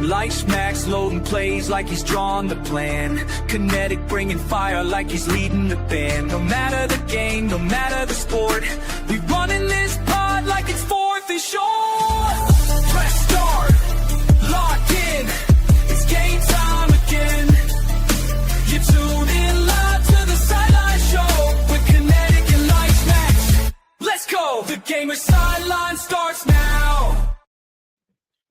Lights max, loading plays like he's drawn the plan. Kinetic, bringing fire like he's leading the band. No matter the game, no matter the sport, we running this pod like it's fourth and short. Press start, lock in, it's game time again. You tune in live to the Sideline Show with Kinetic and Lights max. Let's go, the game of Sideline starts now.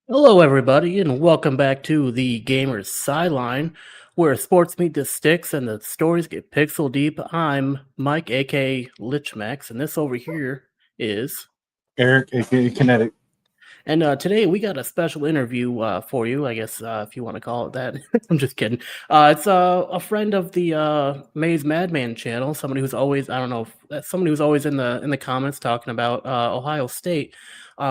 Hello, everybody, and welcome back to the Gamers Sideline, where sports meet the sticks and the stories get pixel deep. I'm Mike, aka Lichmax, and this over here is Eric, aka Kinetic. And today we got a special interview for you, I guess, if you want to call it that. I'm just kidding. It's a friend of the Maze Madman channel, somebody who's always, somebody who's always in the comments talking about Ohio State.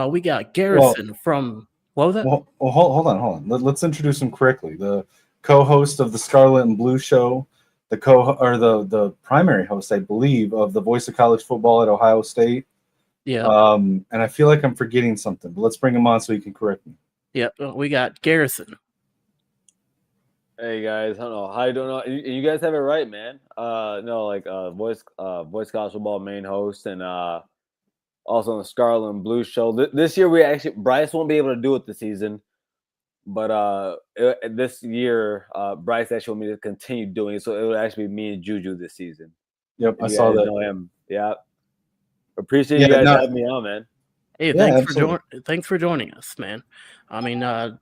We got Garrison from. What was that? Well, hold on. Let's introduce him correctly. The co-host of the Scarlet and Blue show, the primary host, I believe, of the Voice of College Football at Ohio State. Yeah. And I feel like I'm forgetting something, but let's bring him on so he can correct me. Yep. We got Garrison. Hey guys, I don't know how you doing. You guys have it right, man. Voice College Football main host and also on the Scarlet and Blue show. This year Bryce won't be able to do it this season, but this year Bryce actually want me to continue doing it, so it would actually be me and Juju this season. Yep, I saw that. Know him. Yeah, appreciate you guys having me on, man. Hey, thanks for joining us, man. I mean, I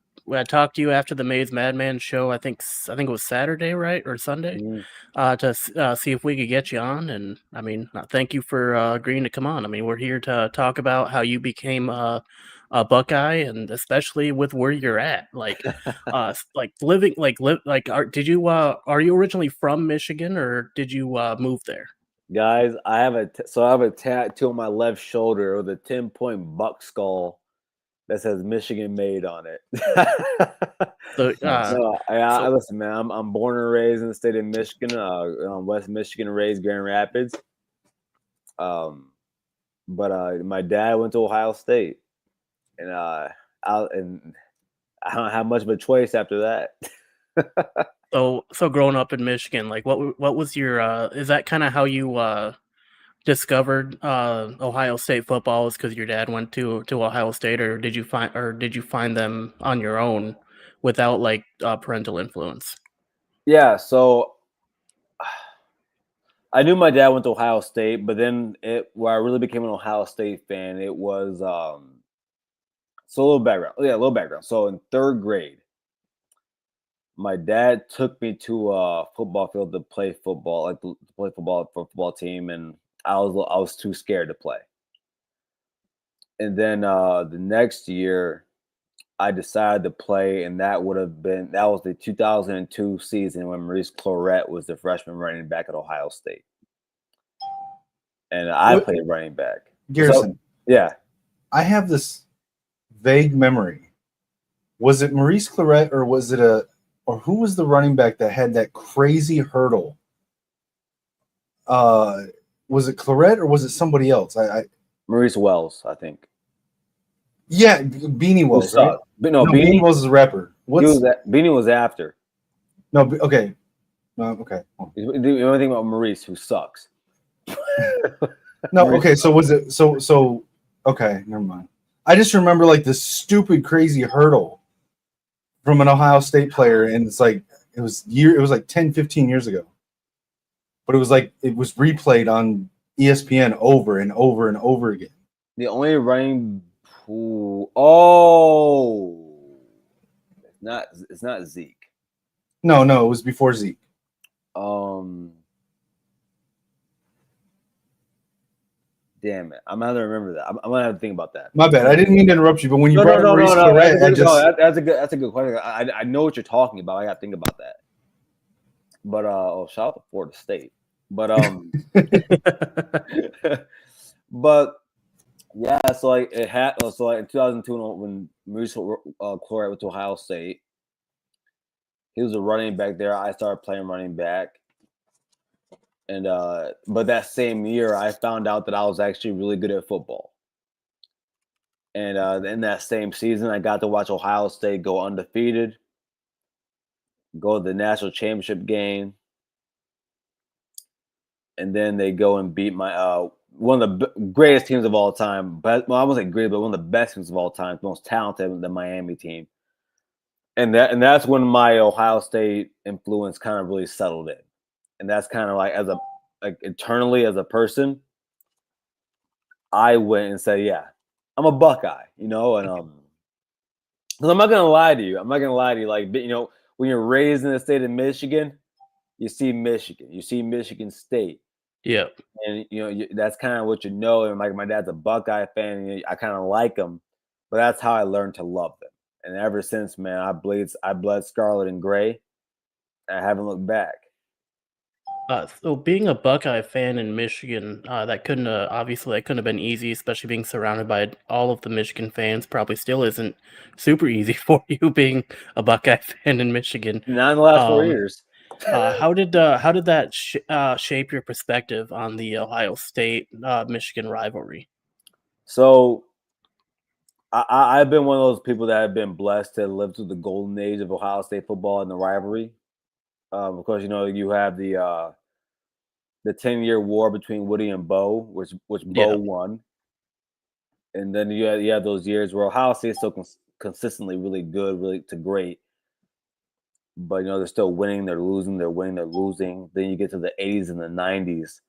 talked to you after the Maze Madman show. I think it was Saturday, right, or Sunday, to see if we could get you on. And I mean, thank you for agreeing to come on. I mean, we're here to talk about how you became a Buckeye, and especially with where you're at, are you originally from Michigan, or did you move there? Guys, I have a tattoo on my left shoulder with a 10-point buck skull that says Michigan made on it. Listen, man, I'm born and raised in the state of Michigan, West Michigan, raised Grand Rapids. But my dad went to Ohio State, and I don't have much of a choice after that. So growing up in Michigan, like what was your is that kind of how you discovered Ohio State football? Is because your dad went to Ohio State, or did you find them on your own without like parental influence? Yeah, so I knew my dad went to Ohio State, but then where I really became an Ohio State fan, it was so a little background. So in third grade, my dad took me to a football field to play football, for a football team, and I was too scared to play. And then the next year, I decided to play, and that was the 2002 season when Maurice Clarett was the freshman running back at Ohio State, and I played running back. Garrison, so, yeah, I have this vague memory. Was it Maurice Clarett, or was it or who was the running back that had that crazy hurdle? Was it Clarett or was it somebody else? Maurice Wells, I think. Yeah, Beanie Wells, right? But Beanie Wells is a rapper. Beanie was after. No, okay. Okay. You know anything about Maurice, who sucks? No, okay. So was it so? Okay, never mind. I just remember like this stupid, crazy hurdle from an Ohio State player, and it's like it was like 10, 15 years ago. But it was replayed on ESPN over and over and over again. The only running it's not Zeke. No, it was before Zeke. Damn it, I'm gonna have to remember that. I'm gonna have to think about that. My bad. I didn't mean to interrupt you, but when you brought up Maurice Clarett, that's a good question. I know what you're talking about. I gotta think about that. But shout out to Florida State. But but yeah, so in 2002 when Maurice Clarett went to Ohio State, he was a running back there. I started playing running back, and but that same year I found out that I was actually really good at football. And in that same season, I got to watch Ohio State go undefeated, go to the national championship game, and then they go and beat my one of the greatest teams of all time. But well, I wasn't great, but one of the best teams of all time, most talented, the Miami team. And that's when my Ohio State influence kind of really settled in. And that's kind of like internally as a person, I went and said, yeah, I'm a Buckeye, and because I'm not gonna lie to you. Like, when you're raised in the state of Michigan, you see Michigan State. Yeah. And that's kind of what and like my dad's a Buckeye fan, and I kind of like him, but that's how I learned to love them. And ever since, man, I bled Scarlet and Gray. I haven't looked back. So being a Buckeye fan in Michigan, that couldn't have been easy, especially being surrounded by all of the Michigan fans. Probably still isn't super easy for you being a Buckeye fan in Michigan. Not in the last 4 years. How did that shape your perspective on the Ohio State Michigan rivalry? So I've been one of those people that have been blessed to live through the golden age of Ohio State football and the rivalry. Of course, you have the 10-year war between Woody and Bo, which Bo won, and then you have those years where Ohio State is still consistently really good, really to great, but they're still winning, they're losing, they're winning, they're losing. Then you get to the 80s and the 90s,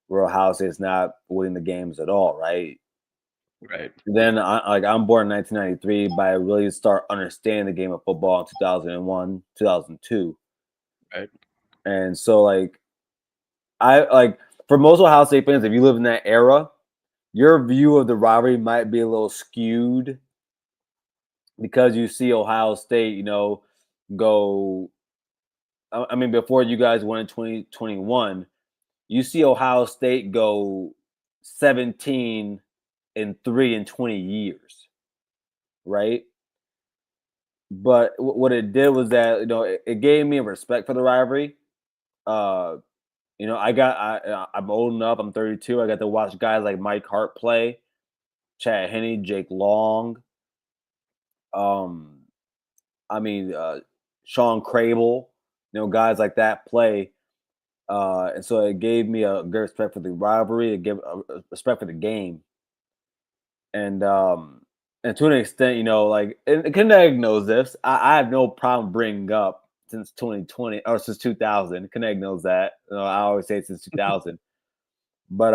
where Ohio State is not winning the games at all, right? Right. Then I'm born in 1993, but I really start understanding the game of football in 2001, 2002. Right. And so for most Ohio State fans, if you live in that era, your view of the rivalry might be a little skewed because you see Ohio State, go. I mean, before you guys won in 2021, you see Ohio State go 17-3 in 20 years, right? But what it did was that it gave me a respect for the rivalry. I'm old enough. I'm 32. I got to watch guys like Mike Hart play, Chad Henne, Jake Long. Sean Crable. Guys like that play. And so it gave me a good respect for the rivalry. It gave a respect for the game. And to an extent, and Connect knows this. I have no problem bringing up since 2020 or since 2000. Connect knows that. I always say since 2000. But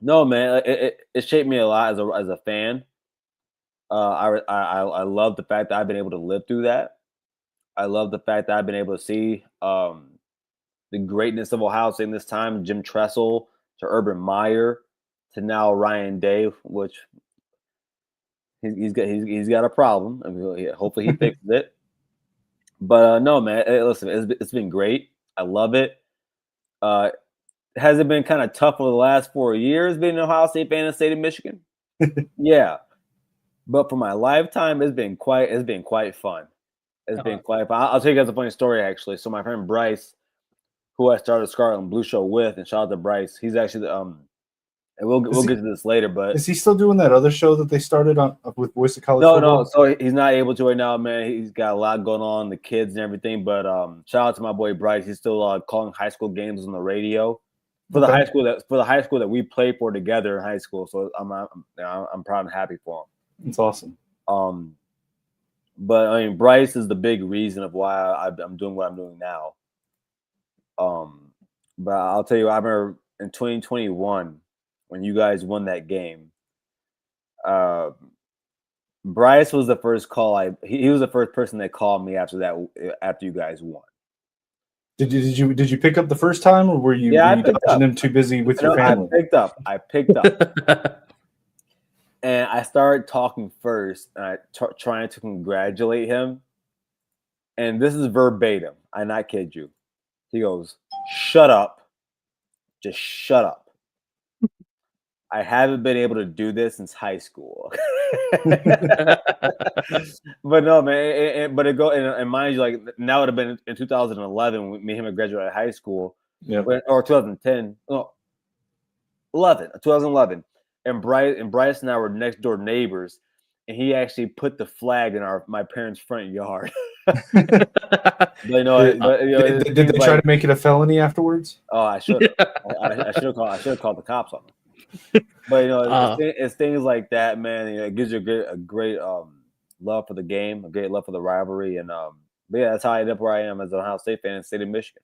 no, man, it shaped me a lot as a fan. I love the fact that I've been able to live through that. I love the fact that I've been able to see the greatness of Ohio State in this time. Jim Tressel to Urban Meyer to now Ryan Day, which he's got a problem. I mean, hopefully he fixes it. But no, man, listen, it's been great. I love it. Has it been kind of tough over the last 4 years being an Ohio State fan in the state of Michigan? Yeah, but for my lifetime, it's been quite fun. It's been quite fun. I'll tell you guys a funny story actually. So my friend Bryce, who I started Scarlet and Blue Show with, and shout out to Bryce. He's actually and we'll get to this later, but is he still doing that other show that they started on with Voice of College Football? No, so he's not able to right now, man. He's got a lot going on, the kids and everything. But shout out to my boy Bryce. He's still calling high school games on the radio for the high school that we played for together in high school. So I'm proud and happy for him. It's awesome. But I mean, Bryce is the big reason of why I'm doing what I'm doing now. But I'll tell you, I remember in 2021 when you guys won that game. Bryce was the first call. He was the first person that called me after you guys won. Did you pick up the first time, or were you dodging him too busy with your family? I picked up. And I started talking first, and trying to congratulate him. And this is verbatim. I not kid you. He goes, "Shut up. Just shut up. I haven't been able to do this since high school." But no, man. But it go and mind you, like now it would have been in 2011 when me and him had graduated high school. Yeah. Or 2010. No, 2011. and Bryce and I were next door neighbors, and he actually put the flag in my parents' front yard. Did they try to make it a felony afterwards? Oh, I should have. I should have called the cops on them. But it's things like that, man. It gives you a great love for the game, a great love for the rivalry, and but yeah, that's how I ended up where I am as an Ohio State fan in the state of Michigan.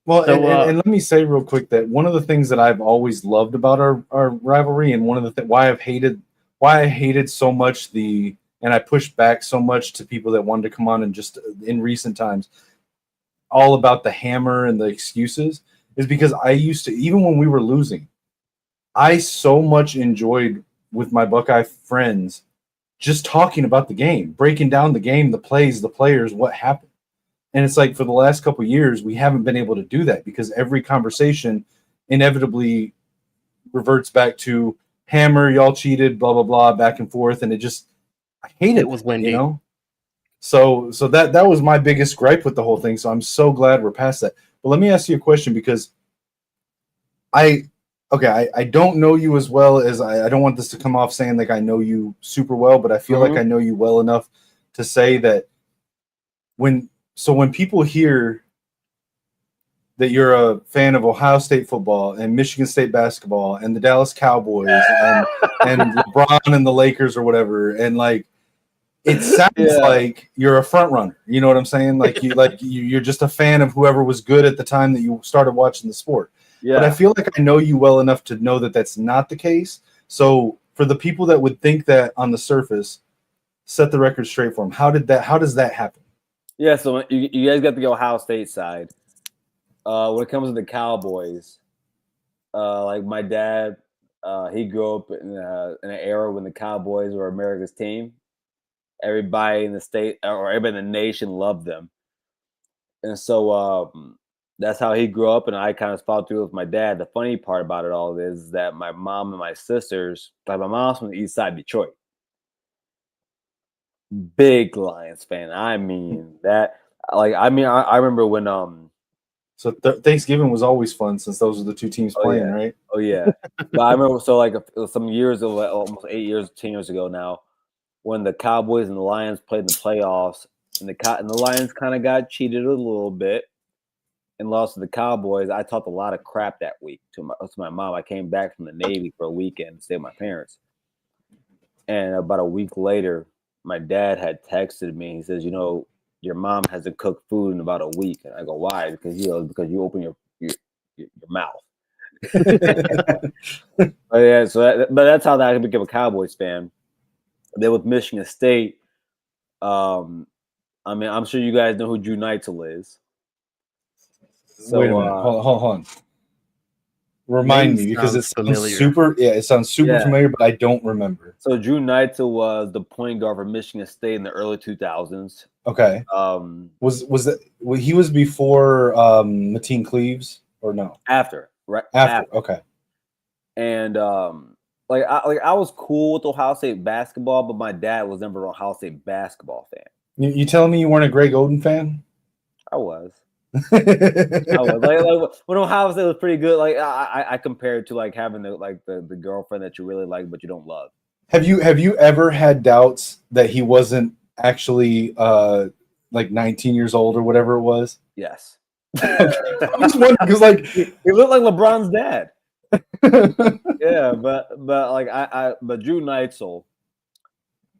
Well, and let me say real quick that one of the things that I've always loved about our rivalry, and one of the why I hated so much and I pushed back so much to people that wanted to come on and just in recent times, all about the hammer and the excuses, is because I used to, even when we were losing, I so much enjoyed with my Buckeye friends just talking about the game, breaking down the game, the plays, the players, what happened. And it's like for the last couple of years, we haven't been able to do that because every conversation inevitably reverts back to hammer, y'all cheated, blah, blah, blah, back and forth. And I hate it. It was windy. You know? So that was my biggest gripe with the whole thing. So I'm so glad we're past that. But let me ask you a question, because I don't know you as well as I don't want this to come off saying like I know you super well, but I feel like I know you well enough to say that when people hear that you're a fan of Ohio State football and Michigan State basketball and the Dallas Cowboys and LeBron and the Lakers or whatever, and like it sounds like you're a front runner. You know what I'm saying? Like you're just a fan of whoever was good at the time that you started watching the sport. Yeah. But I feel like I know you well enough to know that that's not the case. So for the people that would think that on the surface, set the record straight for them. How does that happen? Yeah, so you guys got the Ohio State side. When it comes to the Cowboys, like my dad, he grew up in an era when the Cowboys were America's team. Everybody in the state or everybody in the nation loved them. And so that's how he grew up, and I kind of followed through with my dad. The funny part about it all is that my mom and my sisters, like my mom's from the east side of Detroit. Big Lions fan. I mean that. I remember when So Thanksgiving was always fun since those were the two teams playing, right? Oh yeah. But I remember some years ago, almost 10 years ago now, when the Cowboys and the Lions played in the playoffs, and the Lions kind of got cheated a little bit and lost to the Cowboys. I talked a lot of crap that week to my mom. I came back from the Navy for a weekend to stay with my parents, and about a week later, my dad had texted me. He says, your mom hasn't cooked food in about a week. And I go, why? Because you open your mouth. But yeah, but that's how I became a Cowboys fan. Then with Michigan State, I'm sure you guys know who Drew Neitzel is. So, wait a minute, hold on. Remind me, because it sounds super. Yeah, it sounds super familiar, but I don't remember. So Drew Neitzel was the point guard for Michigan State in the early 2000s. Okay. He was before Mateen Cleaves or no? After, right? After. Okay. And I was cool with Ohio State basketball, but my dad was never an Ohio State basketball fan. You telling me you weren't a Greg Oden fan? I was. I was when Ohio State was pretty good. Like I compared to like having the girlfriend that you really like but you don't love. Have you ever had doubts that he wasn't actually like 19 years old or whatever it was? Yes. I'm just wondering because like he looked like LeBron's dad. Yeah, but Drew Neitzel,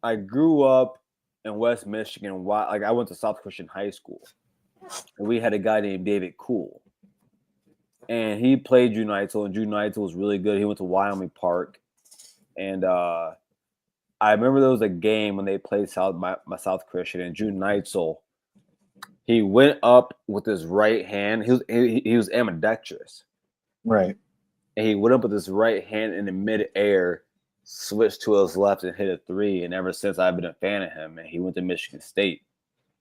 I grew up in West Michigan. I went to South Christian High School. And we had a guy named David Cool. And he played Drew Neitzel, and Drew Neitzel was really good. He went to Wyoming Park. And I remember there was a game when they played South Christian, and Drew Neitzel, he went up with his right hand. He was ambidextrous. Right. And he went up with his right hand in the mid-air, switched to his left and hit a three. And ever since I've been a fan of him, and he went to Michigan State.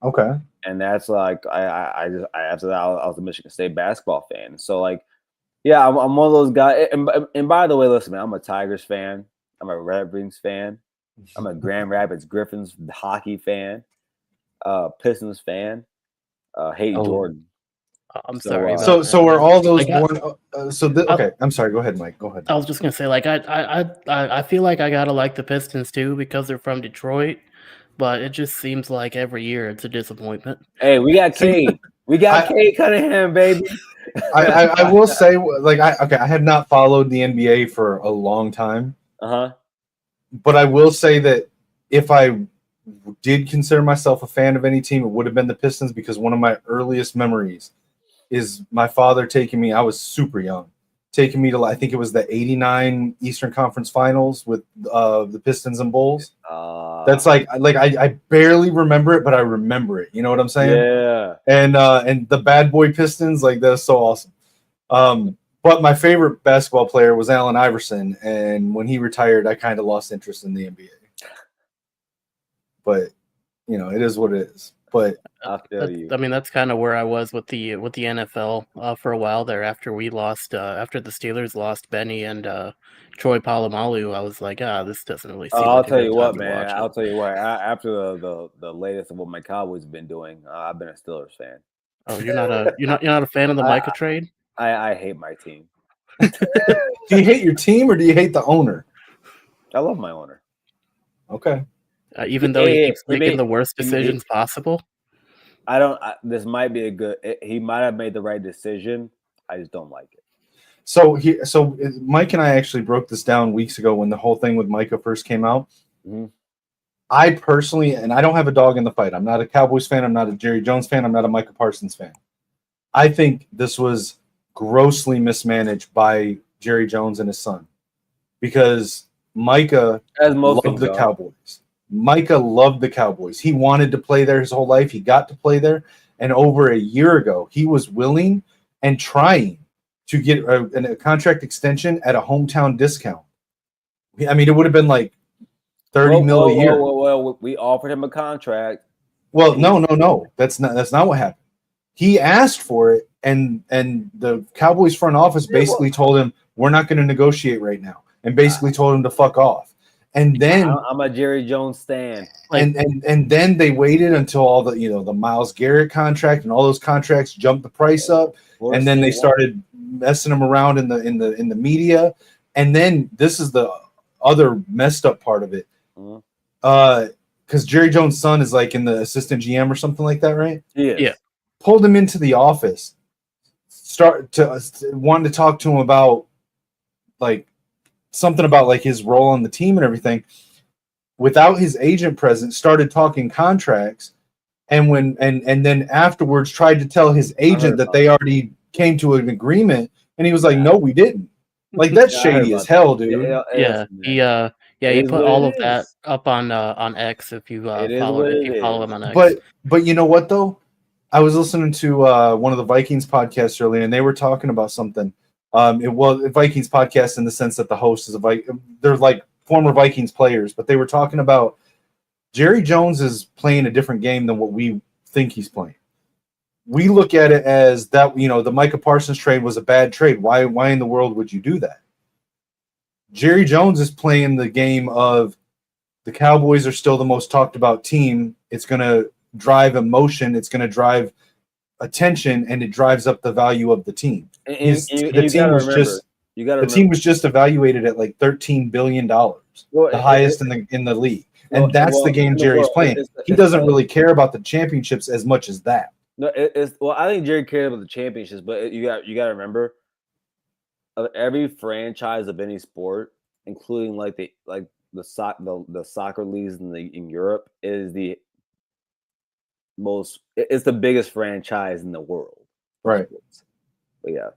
Okay. And that's like after that I was a Michigan State basketball fan. So like, yeah, I'm one of those guys. And by the way, listen, man, I'm a Tigers fan. I'm a Red Wings fan. I'm a Grand Rapids Griffins hockey fan. Pistons fan. Hayden Jordan. I'm So, sorry. So are all those I got- born? Okay, I'm sorry. Go ahead, Mike. Go ahead. I was just gonna say, like, I feel like I gotta like the Pistons too because they're from Detroit, but it just seems like every year it's a disappointment. Hey, we got Cade. We got Cade Cunningham, baby. I will say, like, I have not followed the NBA for a long time, but I will say that if I did consider myself a fan of any team, it would have been the Pistons because one of my earliest memories is my father taking me. I was super young, taking me to, I think it was the '89 Eastern Conference Finals with the Pistons and Bulls. That's like I barely remember it, but I remember it. You know what I'm saying? Yeah. And the bad boy Pistons, like, that's so awesome. But my favorite basketball player was Allen Iverson, and when he retired, I kind of lost interest in the NBA. But you know, it is what it is. But I feel you. I mean, that's kind of where I was with the NFL for a while there. After we lost, after the Steelers lost Benny and Troy Polamalu, I was like, this doesn't really seem I'll like tell a you good what, time to man. watch it. I'll tell you what. After the latest of what my Cowboys have been doing, I've been a Steelers fan. Oh, you're not a fan of the Micah trade? I hate my team. do you hate your team or do you hate the owner? I love my owner. Okay. Even though he keeps making the worst decisions possible. I don't. This might be a good. He might have made the right decision. I just don't like it. So Mike and I actually broke this down weeks ago when the whole thing with Micah first came out. Mm-hmm. I personally, and I don't have a dog in the fight. I'm not a Cowboys fan. I'm not a Jerry Jones fan. I'm not a Micah Parsons fan. I think this was grossly mismanaged by Jerry Jones and his son because Micah loved the Cowboys. Micah loved the Cowboys. He wanted to play there his whole life. He got to play there. And over a year ago, he was willing and trying to get a contract extension at a hometown discount. I mean, it would have been like $30 million a year. Well, we offered him a contract. Well, no. That's not what happened. He asked for it, and the Cowboys front office basically told him, we're not going to negotiate right now, and basically told him to fuck off. And then I'm a Jerry Jones stan. And then they waited until all the Myles Garrett contract and all those contracts jumped the price up, and then they started messing them around in the media. And then this is the other messed up part of it, because Jerry Jones' son is like in the assistant GM or something like that, right? Yeah. Pulled him into the office, wanted to talk to him about like something about like his role on the team and everything. Without his agent present, started talking contracts, and then afterwards tried to tell his agent that they already came to an agreement, and he was like, "No, we didn't." Like, that's shady as hell, dude. He put all of that up on X if you follow him on X. But you know what though? I was listening to one of the Vikings podcasts earlier, and they were talking about something. It was a Vikings podcast in the sense that the host is they're like former Vikings players, but they were talking about Jerry Jones is playing a different game than what we think he's playing. We look at it as that, the Micah Parsons trade was a bad trade. Why in the world would you do that? Jerry Jones is playing the game of the Cowboys are still the most talked about team. It's going to drive emotion. It's going to drive attention, and it drives up the value of the team. The team was just evaluated at like $13 billion, the highest in the league. And that's the game Jerry's playing. He doesn't really care about the championships as much as that. No, I think Jerry cared about the championships, but you got to remember, of every franchise of any sport, including the soccer leagues in Europe, is it's the biggest franchise in the world. Right. But yeah.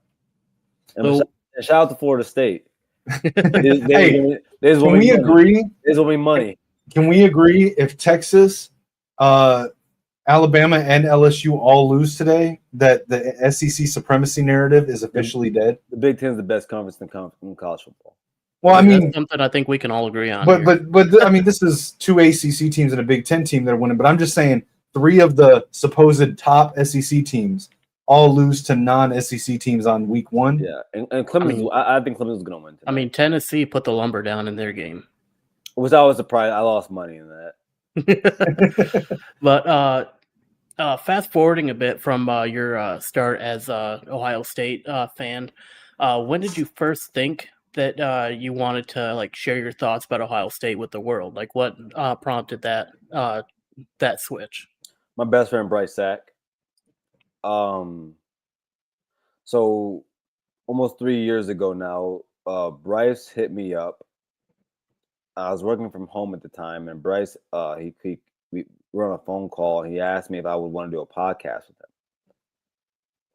And shout out to Florida State. Can we agree? There's will be money. Can we agree if Texas, Alabama, and LSU all lose today, that the SEC supremacy narrative is officially dead? The Big Ten is the best conference in college football. Well, I mean, that's something I think we can all agree on. But I mean, this is 2 ACC teams and a Big Ten team that are winning. But I'm just saying, 3 of the supposed top SEC teams all lose to non-SEC teams on week 1. Yeah, and Clemson. I think Clemson's going to win tonight. I mean, Tennessee put the lumber down in their game. Was I was surprised. I lost money in that. But Fast forwarding a bit from your start as Ohio State fan, when did you first think that you wanted to like share your thoughts about Ohio State with the world? Like, what prompted that switch? My best friend Bryce Sack. So almost 3 years ago now, Bryce hit me up. I was working from home at the time, and Bryce, we were on a phone call, and he asked me if I would want to do a podcast with him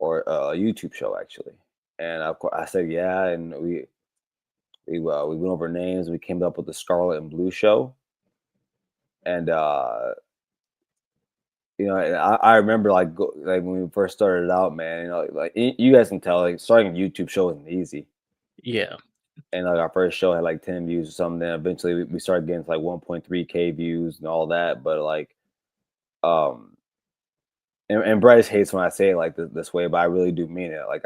or a YouTube show, actually. And of course, I said yeah, and we went over names. We came up with the Scarlet and Blue show, and I remember like when we first started out, man. Like you guys can tell, like starting a YouTube show isn't easy. Yeah. And like our first show had like 10 views or something. Then eventually we started getting to like 1.3K views and all that. But like, and Bryce hates when I say it like this way, but I really do mean it. Like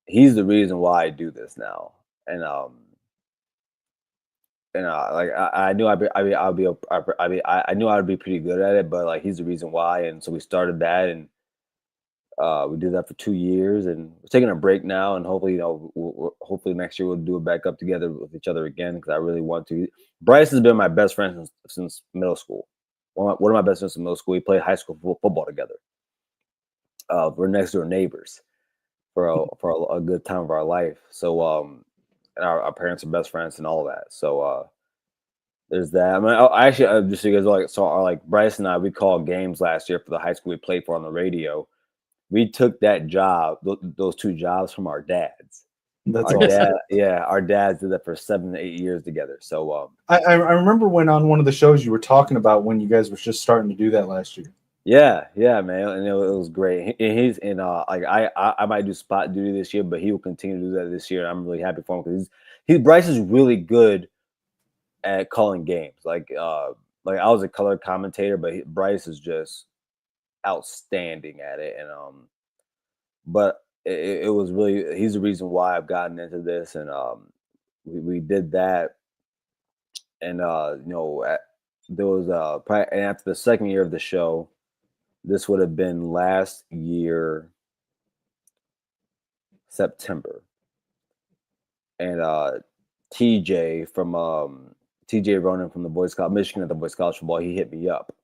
he's the reason why I do this now. And like I knew I knew I would be pretty good at it, but like he's the reason why. And so we started that, and we did that for 2 years, and we're taking a break now, and hopefully, hopefully next year we'll do it back up together with each other again, because I really want to. Bryce has been my best friend since middle school. One of my best friends in middle school. We played high school football together. We're next door neighbors for a good time of our life. So, and our parents are best friends and all that. So, there's that. I mean, I actually just so you guys like Bryce and I, we called games last year for the high school we played for on the radio. We took that job, those 2 jobs from our dads. That's our awesome. Our dads did that for 7 to 8 years together. So I remember when on one of the shows you were talking about when you guys were just starting to do that last year. Yeah, man, and it was great. And he's in like I might do spot duty this year, but he will continue to do that this year. I'm really happy for him because Bryce is really good at calling games. Like I was a color commentator, but Bryce is just outstanding at it. And but it was really, he's the reason why I've gotten into this. And we did that, and there was probably, and after the second year of the show, this would have been last year September, and TJ Ronan from the Boys College Michigan at the Boys College Football, he hit me up.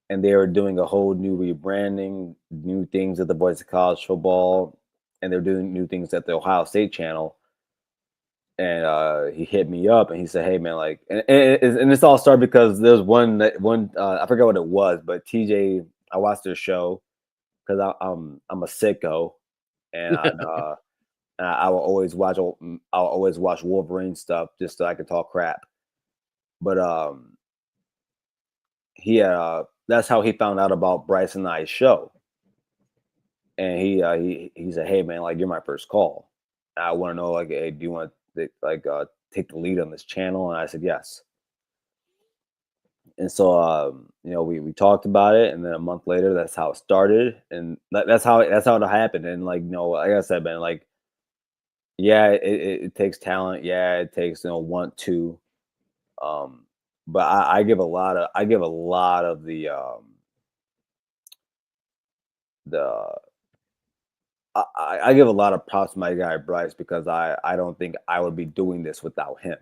And they were doing a whole new rebranding, new things at the Boys of College Football, and they're doing new things at the Ohio State channel. And he hit me up and he said, "Hey man, like," and this all started because there's one I forgot what it was, but TJ, I watched their show because I'm a sicko, and I will always watch Wolverine stuff just so I can talk crap. But that's how he found out about Bryce and I's show. And he said, "Hey man, like, you're my first call. I want to know, like, hey, do you want to take the lead on this channel?" And I said yes. And so we talked about it, and then a month later, that's how it started, and that's how it happened. And like like I said, man, like, yeah, it takes talent, yeah, it takes want to, but I give a lot of the I give a lot of props to my guy Bryce, because I don't think I would be doing this without him,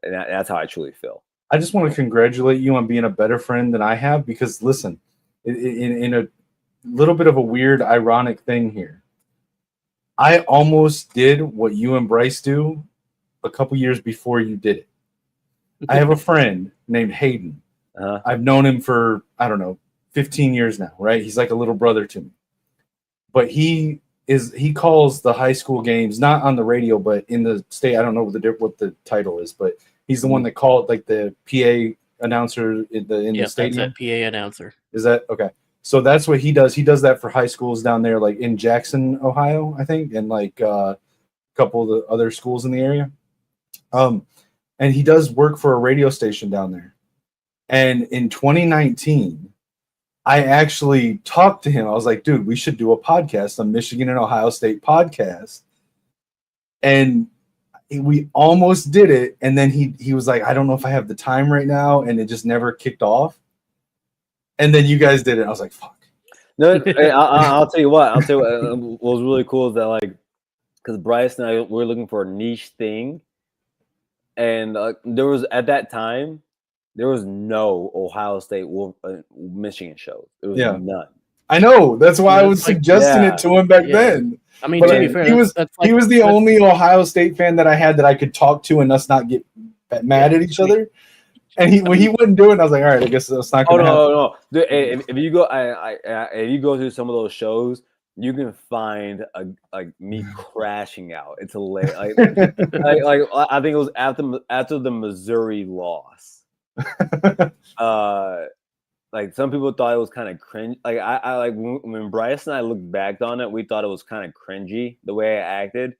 and that's how I truly feel. I just want to congratulate you on being a better friend than I have, because listen, in a little bit of a weird, ironic thing here, I almost did what you and Bryce do a couple years before you did it. I have a friend named Hayden. I've known him for, I don't know, 15 years now, right? He's like a little brother to me. But he calls the high school games, not on the radio, but in the state. I don't know what the title is, but he's the one that called, like, the PA announcer in the stadium. That's that PA announcer. Is that okay? So that's what he does. He does that for high schools down there, like in Jackson, Ohio, I think, and like a couple of the other schools in the area. And he does work for a radio station down there. And in 2019, I actually talked to him. I was like, dude, we should do a podcast, a Michigan and Ohio State podcast. And we almost did it. And then he was like, I don't know if I have the time right now. And it just never kicked off. and then you guys did it. I was like, fuck. No, I'll tell you what. What was really cool is that like, because Bryce and I were looking for a niche thing, and there was at that time there was no Ohio State Michigan shows. There was none. I know. That's why I was suggesting it to him back then. I mean, but to be fair, he was the only Ohio State fan that I had that I could talk to and us not get mad at each other. And when he wouldn't do it, and I was like, all right, I guess that's not going to happen. No. If you go, if you go to some of those shows, you can find me crashing out. It's hilarious. Like I think it was after the Missouri loss. Like some people thought it was kind of cringe. Like I like when Bryce and I looked back on it, we thought it was kind of cringy the way I acted.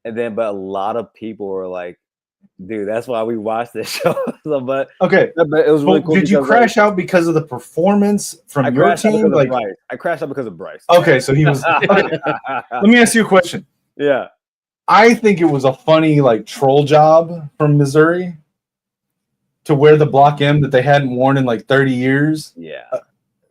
But a lot of people were like, dude, that's why we watched this show. But it was really cool. Did you crash out because of the performance from your team? Like I crashed out because of Bryce. Okay, so he was. Okay. Let me ask you a question. Yeah, I think it was a funny like troll job from Missouri to wear the Block M that they hadn't worn in like 30 years. Yeah.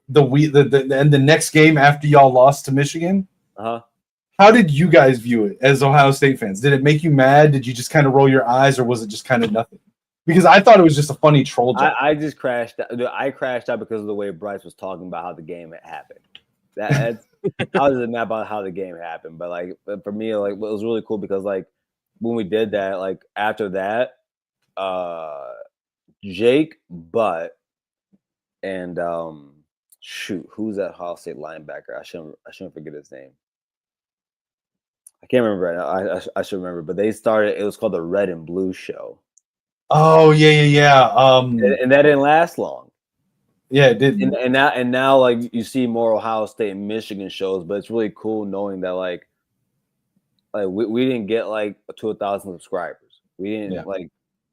The next game after y'all lost to Michigan. How did you guys view it as Ohio State fans? Did it make you mad? Did you just kind of roll your eyes, or was it just kind of nothing? Because I thought it was just a funny troll job. I just crashed out. I crashed out because of the way Bryce was talking about how the game had happened. I was just mad about how the game happened. But like for me, like it was really cool because like when we did that, like after that, Jake Butt and who's that Ohio State linebacker? I shouldn't forget his name. I can't remember right now. I should remember, but they started. It was called the Red and Blue Show. Oh yeah. And that didn't last long. Yeah, it didn't. And now like you see more Ohio State and Michigan shows, but it's really cool knowing that like we didn't get like to 1,000 subscribers. We didn't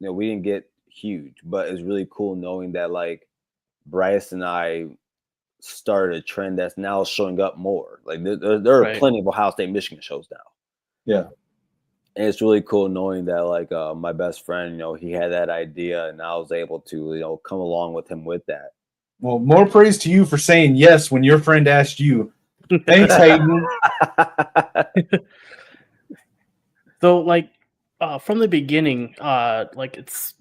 we didn't get huge, but it's really cool knowing that like Bryce and I started a trend that's now showing up more. Like there are plenty of Ohio State Michigan shows now. Yeah. And it's really cool knowing that like my best friend, he had that idea and I was able to, come along with him with that. Well, more praise to you for saying yes when your friend asked you. Thanks, Hayden. So like from the beginning, like it's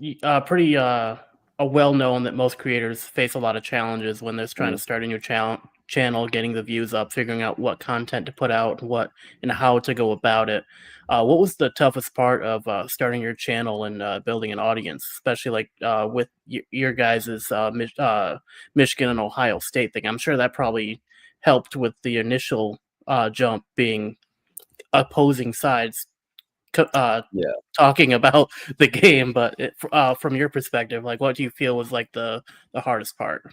pretty well known that most creators face a lot of challenges when they're trying to start a new channel, getting the views up, figuring out what content to put out, and how to go about it. What was the toughest part of starting your channel and building an audience, especially like with your guys' Michigan and Ohio State thing? I'm sure that probably helped with the initial jump being opposing sides talking about the game, but from your perspective, like what do you feel was like the hardest part?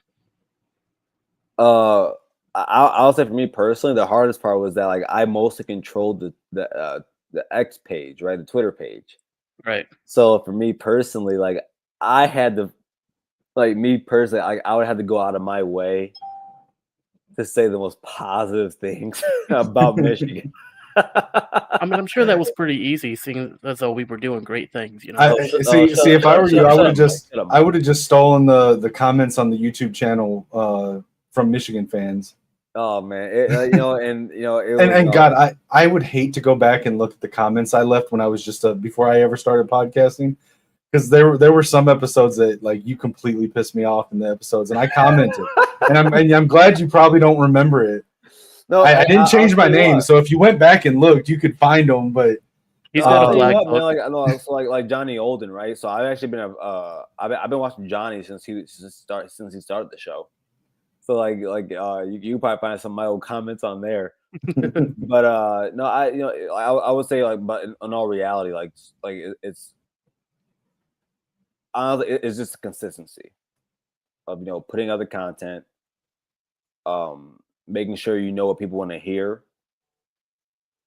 I'll say for me personally, the hardest part was that like I mostly controlled the X page, right, the Twitter page, right. So for me personally, like I had to, like me personally, I would have to go out of my way to say the most positive things about Michigan. I mean, I'm sure that was pretty easy, seeing as though we were doing great things. See, if I were you, I would have just stolen the comments on the YouTube channel from Michigan fans. Oh man, and God, I would hate to go back and look at the comments I left when I was just before I ever started podcasting, because there were some episodes that like you completely pissed me off in the episodes, and I commented, and I'm glad you probably don't remember it. No, I didn't change my name, so if you went back and looked, you could find them. But he's got a black like Johnny Olden, right? So I've actually been I've been watching Johnny since he started the show. So like you probably find some of my old comments on there. But no, I would say like, but in all reality, like it's honestly it's just a consistency of putting other content, making sure you know what people want to hear,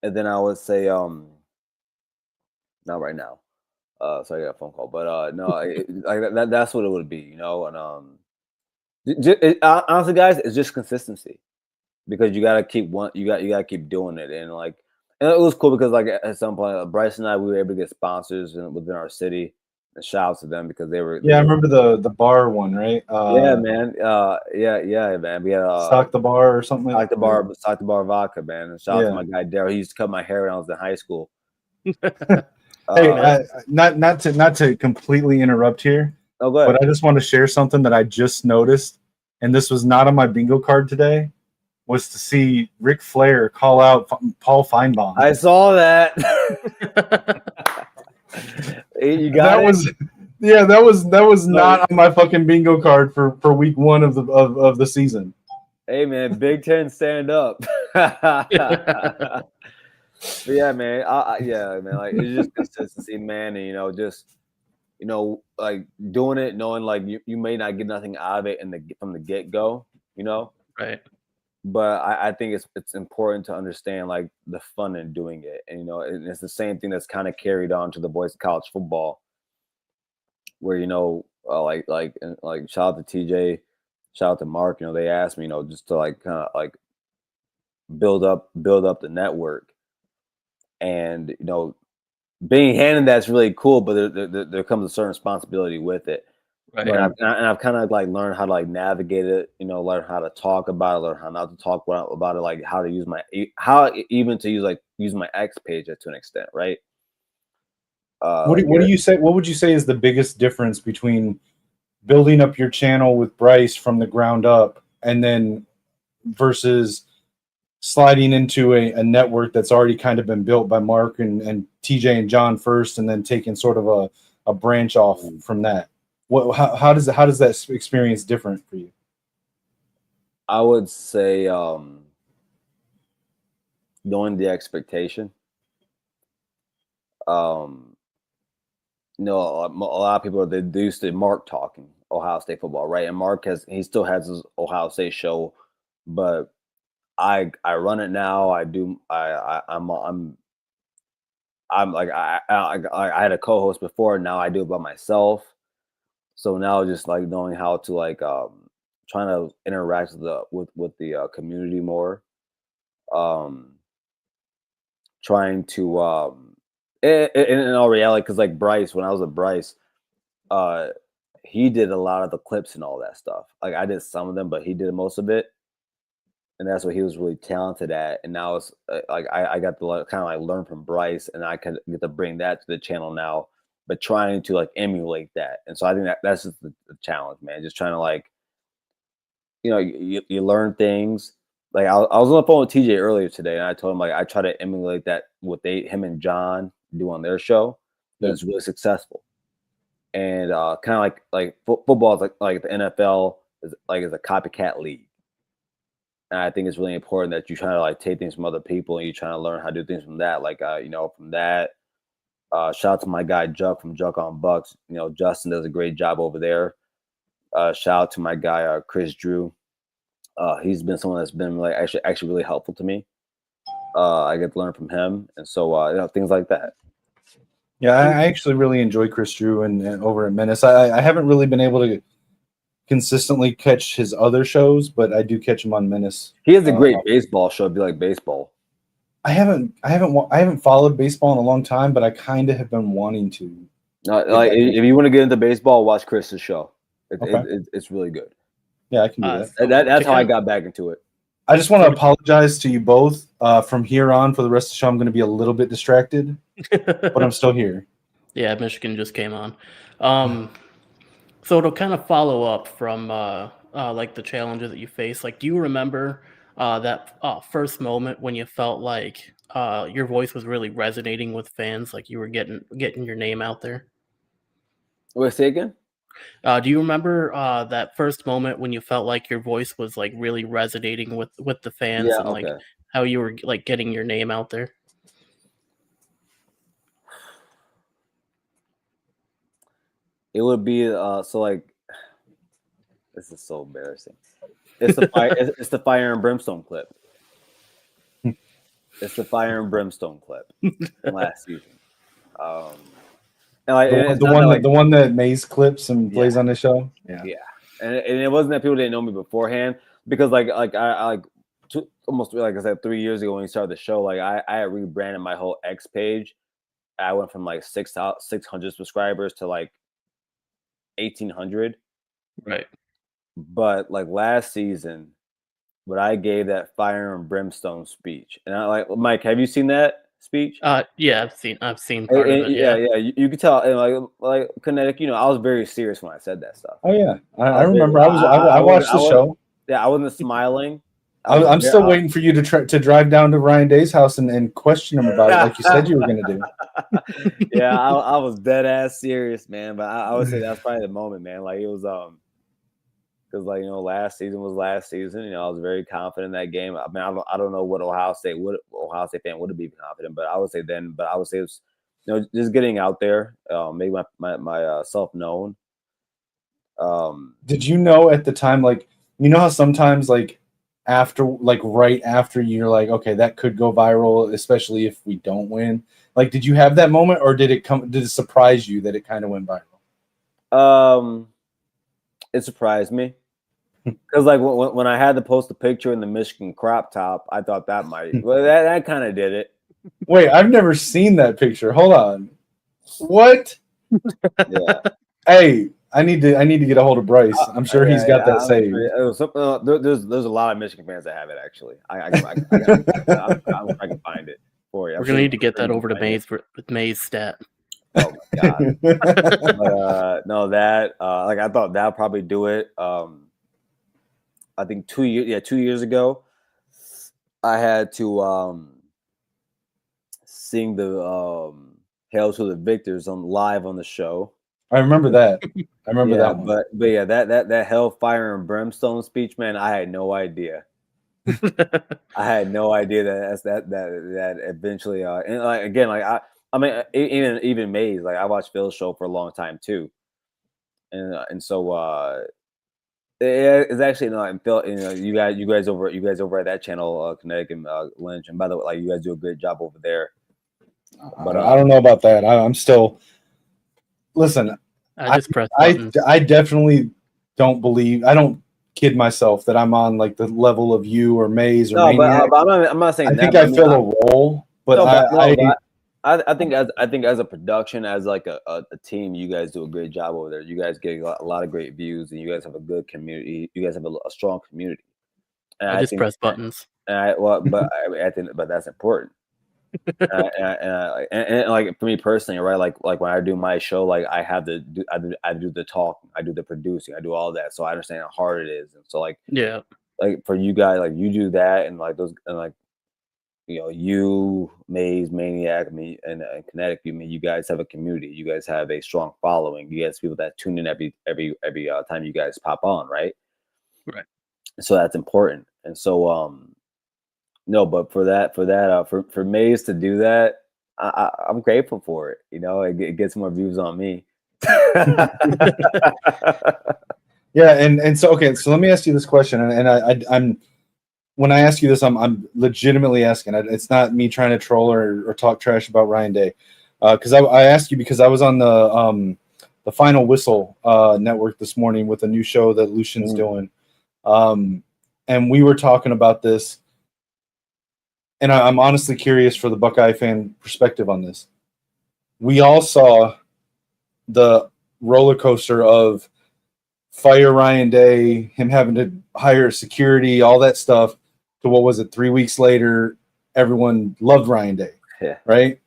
and then I would say not right now. So I got a phone call, but no, that's what it would be, and honestly, guys, it's just consistency, because you gotta keep you gotta keep doing it, and it was cool because like at some point, Bryce and I, we were able to get sponsors within our city, And shout out to them because they were. Yeah, I remember the bar one, right? Yeah, man. Yeah, man. We had Stock the bar or something. Stock the bar vodka, man. And shout out to my guy Daryl. He used to cut my hair when I was in high school. Hey, not to completely interrupt here, but I just want to share something that I just noticed, and this was not on my bingo card today. Was to see Ric Flair call out Paul Feinbaum. I saw that. You got that was not on my fucking bingo card for week 1 of the season. Hey man, Big Ten stand up. But yeah, man. Like it's just consistency, man, and just like doing it, knowing like you may not get nothing out of it from the get go, Right. But I think it's important to understand like the fun in doing it, and and it's the same thing that's kind of carried on to the boys of college football, where like shout out to TJ, shout out to Mark. They asked me, just to like kind of like build up the network, and being handed that's really cool, but there comes a certain responsibility with it. Right. And I've kind of like learned how to like navigate it, learn how to talk about it, learn how not to talk about it, like how to use my X page to an extent, right? What do you say? What would you say is the biggest difference between building up your channel with Bryce from the ground up and then versus sliding into a network that's already kind of been built by Mark and TJ and John first, and then taking sort of a branch off from that? How does that experience different for you? I would say knowing the expectation. A lot of people, they used to Mark talking Ohio State football, right? And Mark he still has his Ohio State show, but I run it now. I'm like I had a co-host before. Now I do it by myself. So now just like knowing how to like trying to interact with the community more, trying to in all reality, because like Bryce, when I was with Bryce, he did a lot of the clips and all that stuff. Like I did some of them, but he did most of it, and that's what he was really talented at. And now it's like I got to kind of like learn from Bryce, and I can get to bring that to the channel now, but trying to like emulate that. And so I think that's just the challenge, man. Just trying to like, you learn things. Like I was on the phone with TJ earlier today, and I told him like I try to emulate that what him and John do on their show. That's really successful. And kind of like football is like the NFL is a copycat league. And I think it's really important that you try to like take things from other people and you try to learn how to do things from that. Like from that. Shout out to my guy Juck from Juck on Bucks. Justin does a great job over there. Shout out to my guy Chris Drew. He's been someone that's been really actually really helpful to me. I get to learn from him, and so things like that. Yeah, I actually really enjoy Chris Drew and over at Menace. I haven't really been able to consistently catch his other shows, but I do catch him on Menace. He has a great baseball show. It'd be like baseball. I haven't followed baseball in a long time, but I kind of have been wanting to. Like if you want to get into baseball, watch Chris's show. It's really good. Yeah, I can do that. That's how I got back into it. I just want to apologize to you both. From here on, for the rest of the show, I'm going to be a little bit distracted, but I'm still here. Yeah, Michigan just came on. So to kind of follow up from like the challenges that you face, like do you remember that first moment when you felt like your voice was really resonating with fans, like you were getting your name out there? Wait, say again? Do you remember that first moment when you felt like your voice was like really resonating with the fans like how you were like getting your name out there? It would be so like this is so embarrassing. It's the fire. It's the fire and brimstone clip. It's the fire and brimstone clip from last season. And the one that Maze clips and plays on the show. Yeah. And it wasn't that people didn't know me beforehand, because I almost like I said 3 years ago when we started the show, like I had rebranded my whole X page. I went from like 600 subscribers to like 1800. Right. But like last season, when I gave that fire and brimstone speech, and I like Mike, have you seen that speech? Yeah, I've seen part of it. Yeah. You could tell, and like Kinetic, I was very serious when I said that stuff. Oh yeah, I remember. I watched the show. Yeah, I wasn't smiling. I'm still waiting for you to drive down to Ryan Day's house and question him about it, like you said you were going to do. Yeah, I was dead ass serious, man. But I would say that's probably the moment, man. Like it was because last season was last season. I was very confident in that game. I mean, I don't know what Ohio State fan would have been confident, but I would say then. But I would say it was just getting out there, make my self known. Did you know at the time, like how sometimes like right after you're like, okay, that could go viral, especially if we don't win. Like, did you have that moment, or did it surprise you that it kind of went viral? It surprised me. Because like when I had to post a picture in the Michigan crop top, I thought that might that kind of did it. Wait, I've never seen that picture. Hold on. What? Yeah. Hey, I need to get a hold of Bryce. I'm sure he's got that saved. There's a lot of Michigan fans that have it actually. I can find it for you. We're gonna need to get that over to Mays with Mays stat. Oh my god! But, no, that like I thought that would probably do it. I think 2 years ago, I had to sing the "Hail to the Victors" live on the show. I remember that. I remember that one. But yeah, that hellfire and brimstone speech, man, I had no idea. I had no idea that eventually and like again, like I mean even Maze, like I watched Phil's show for a long time too. And so it's actually Phil, you guys over at that channel, Kinetic and Lynch, and by the way, like you guys do a great job over there. But I don't know about that. I'm still listen. I just press buttons. I definitely don't believe. I don't kid myself that I'm on like the level of you or Maze or Maniac. But I'm not saying I that. think I fill a role, but I think as a production, as like a team, you guys do a great job over there. You guys get a lot of great views, and you guys have a good community. You guys have a strong community. And I just press buttons. But that's important. and like for me personally, right? Like when I do my show, like I do the talking, I do the producing, I do all that. So I understand how hard it is, and so like for you guys, like you do that, and like those, and like you, Maze, Maniac, me, and Kinetic. You guys have a community. You guys have a strong following. You guys have people that tune in every time you guys pop on, right? Right. So that's important, and so no, but for Maze to do that, I'm grateful for it. It gets more views on me. Yeah, and so okay, so let me ask you this question, and I'm when I ask you this, I'm legitimately asking. It's not me trying to troll or talk trash about Ryan Day, because I asked you because I was on the Final Whistle network this morning with a new show that Lucian's doing, and we were talking about this. And I'm honestly curious for the Buckeye fan perspective on this. We all saw the roller coaster of fire Ryan Day, him having to hire security, all that stuff, to what was it, 3 weeks later, everyone loved Ryan Day. Yeah. Right?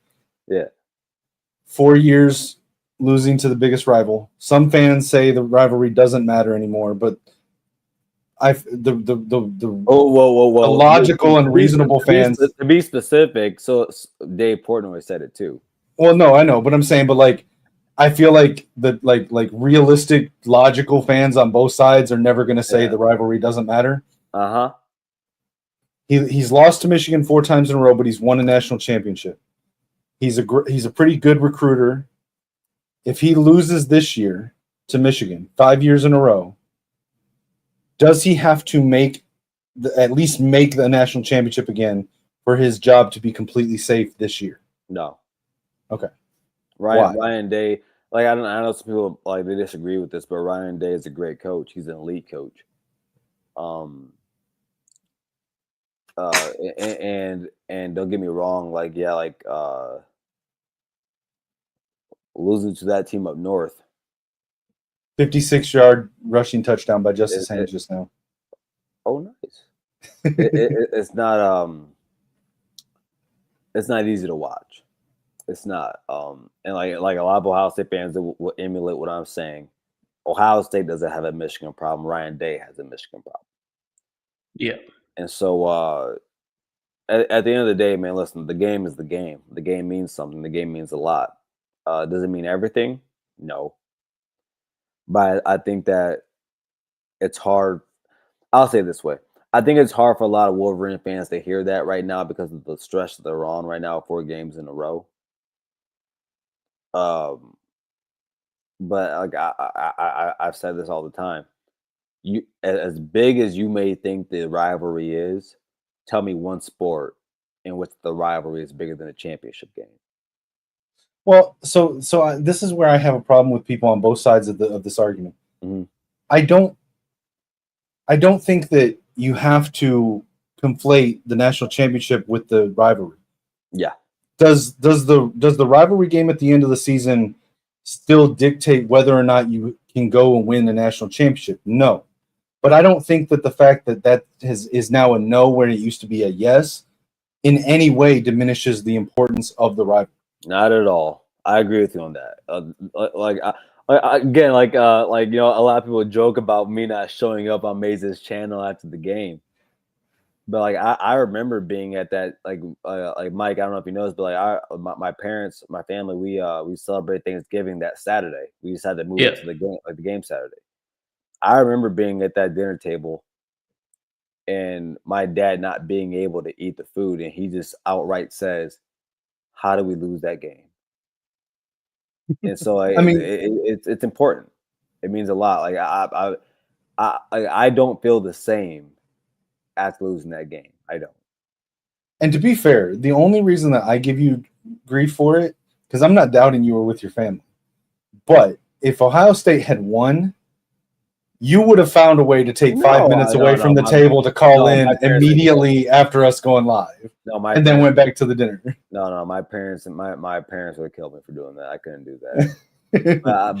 Yeah. 4 years losing to the biggest rival. Some fans say the rivalry doesn't matter anymore, but the logical and reasonable fans, to be specific. So Dave Portnoy said it too. Well, no, I know, but I'm saying, but like, I feel like the like realistic, logical fans on both sides are never going to say the rivalry doesn't matter. He's lost to Michigan 4 times in a row, but he's won a national championship. He's a pretty good recruiter. If he loses this year to Michigan 5 years in a row, does he have to at least make the national championship again for his job to be completely safe this year? No. Okay. Ryan Day, like I know some people like they disagree with this, but Ryan Day is a great coach. He's an elite coach. And don't get me wrong, losing to that team up north, 56-yard rushing touchdown by Justice Haynes just now. Oh, nice. It's not easy to watch. It's not. And like a lot of Ohio State fans that will emulate what I'm saying. Ohio State doesn't have a Michigan problem. Ryan Day has a Michigan problem. Yeah. And so at the end of the day, man, listen, the game is the game. The game means something. The game means a lot. Does it mean everything? No. But I think that it's hard. I'll say it this way. I think it's hard for a lot of Wolverine fans to hear that right now because of the stress that they're on right now, 4 games in a row. But like I've said this all the time. You, as big as you may think the rivalry is, tell me one sport in which the rivalry is bigger than a championship game. Well, so this is where I have a problem with people on both sides of this argument. Mm-hmm. I don't think that you have to conflate the national championship with the rivalry. Yeah. Does the rivalry game at the end of the season still dictate whether or not you can go and win the national championship? No. But I don't think that the fact that is now a no where it used to be a yes in any way diminishes the importance of the rivalry. Not at all. I agree with you on that. Again, like a lot of people joke about me not showing up on Maze's channel after the game. But like I remember being at that like Mike, I don't know if you know this, but like my parents, my family, we celebrate Thanksgiving that Saturday. We decided to move it to the game Saturday. I remember being at that dinner table and my dad not being able to eat the food, and he just outright says, "How do we lose that game?" And so I mean, it's important. It means a lot. Like I don't feel the same after losing that game. I don't. And to be fair, the only reason that I give you grief for it, because I'm not doubting you were with your family, but if Ohio State had won, you would have found a way to take 5 minutes away from the table to call in immediately after us going live. And then went back to the dinner. No, my parents would have killed me for doing that. I couldn't do that.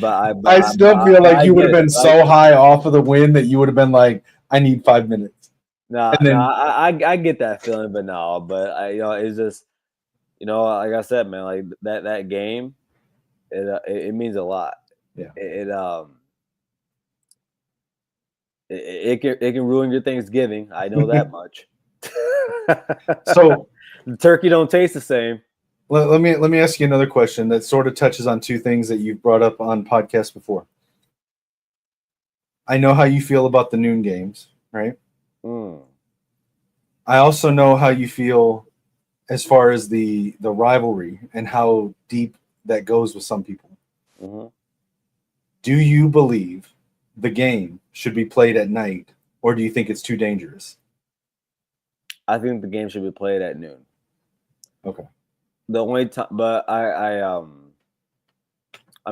but I still feel like you would have been so high off of the win that you would have been like, I need 5 minutes. I get that feeling, but no, it's just, like I said, man, like that game, it means a lot. Yeah. It can ruin your Thanksgiving. I know that much. So the turkey don't taste the same. Let me ask you another question that sort of touches on 2 things that you've brought up on podcasts before. I know how you feel about the noon games, right? I also know how you feel as far as the rivalry and how deep that goes with some people. Mm-hmm. Do you believe the game should be played at night, or do you think it's too dangerous? I think the game should be played at noon. Okay. The only time, but I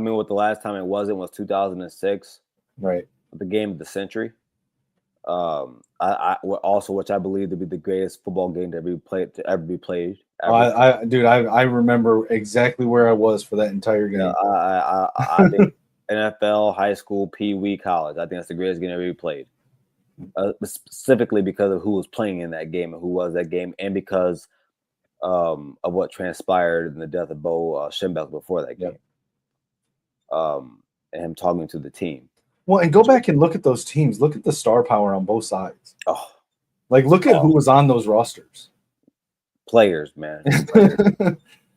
mean, what the last time it was 2006. Right. The game of the century. Which I believe to be the greatest football game to ever be played. I remember exactly where I was for that entire game. I think NFL, high school, Pee Wee, college. I think that's the greatest game ever be played. Specifically because of who was playing in that game and who was that game, and because of what transpired in the death of Bo Schembechler before that game. And him talking to the team. Well, and go back and look at those teams. Look at the star power on both sides. Oh, like look at who was on those rosters. Players, man. Players.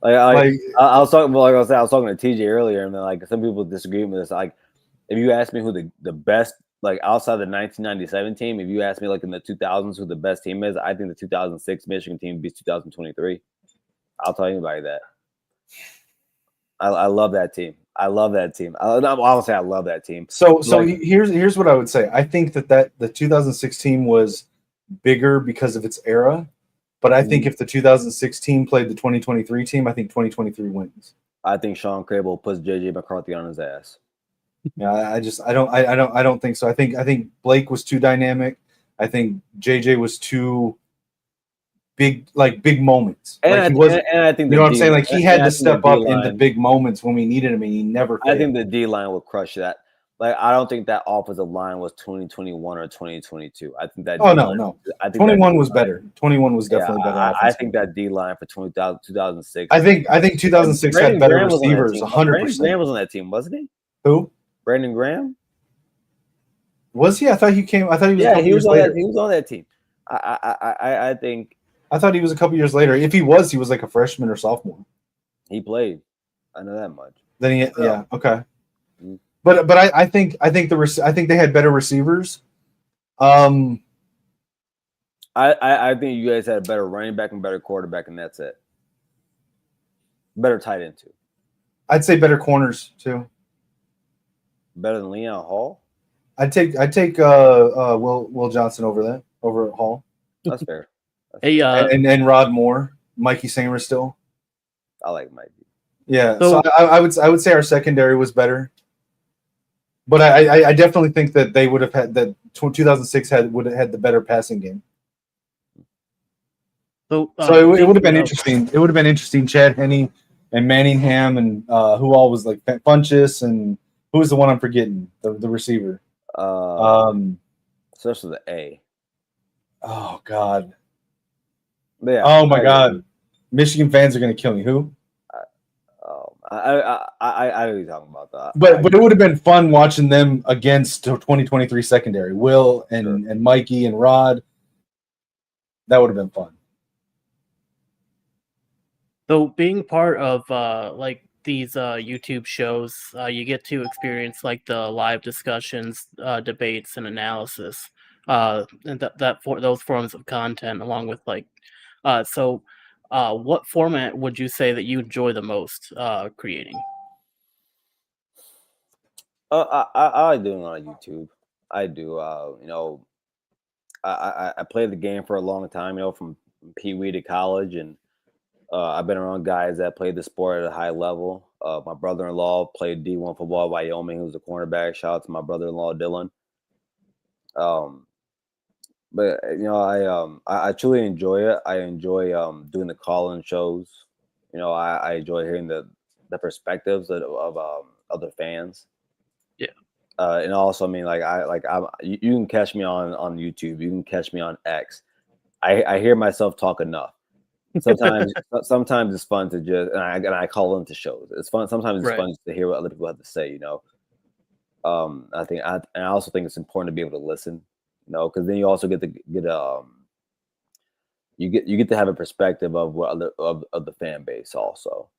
I was talking. Like I said, I was talking to TJ earlier, and like some people disagree with this. Like, if you ask me who the best, like outside the 1997 team, if you ask me like in the 2000s who the best team is, I think the 2006 Michigan team beats 2023. I'll tell anybody that. I love that team. I love that team. I'll say I love that team. So here's what I would say. I think that the 2006 team was bigger because of its era, but I think if the 2016 played the 2023 team, I think 2023 wins. I think Sean Crable puts JJ McCarthy on his ass. Yeah, I don't think so. I think Blake was too dynamic. I think JJ was too big moments. And I think you know what I'm saying? Like he had to step up in the big moments when we needed him, and he never failed. I think the D line will crush that. Like, I don't think that offensive line was 2021 or 2022. I think that. Oh no. I think 21 was better. 21 was definitely better. I think that D line for 2006. I think 2006 had better receivers. 100%. Brandon Graham was on that team, wasn't he? Who? Brandon Graham. Was he? I thought he came. I thought he was. Yeah, he was on that. He was on that team. I think. I thought he was a couple years later. If he was like a freshman or sophomore. He played. I know that much. Then he, yeah, okay. But I think they had better receivers. I think you guys had a better running back and better quarterback, and that's it. Better tight end too. I'd say better corners too. Better than Leon Hall. I'd take Will Johnson over Hall. That's fair. Hey, and Rod Moore, Mikey Samer still. I like Mikey. Yeah, so I would say our secondary was better, but I definitely think that they would have had that 2006 would have had the better passing game. So it would have been interesting. It would have been interesting. Chad Henne and Manningham and who all was like Funchess and who was the one I'm forgetting the receiver. Especially the A. Oh God. Yeah. Oh my God. Michigan fans are gonna kill me. Who? I know you're talking about that. But it would have been fun watching them against 2023 secondary. Will and Mikey and Rod. That would have been fun. So being part of like these YouTube shows, you get to experience like the live discussions, debates, and analysis, and those forms of content, along with like, what format would you say that you enjoy the most creating? I like doing it on YouTube. I do. I played the game for a long time. From Pee Wee to college, and I've been around guys that played the sport at a high level. My brother-in-law played D1 football at Wyoming. He was a cornerback. Shout out to my brother-in-law Dylan. But I truly enjoy it. I enjoy doing the call-in shows. I enjoy hearing the perspectives of other fans. Yeah. And also, I mean, you can catch me on YouTube. You can catch me on X. I hear myself talk enough. Sometimes it's fun to just and I call into shows. It's fun. Sometimes it's fun to hear what other people have to say. I also think it's important to be able to listen. Because then you also get to have a perspective of what of the fan base also.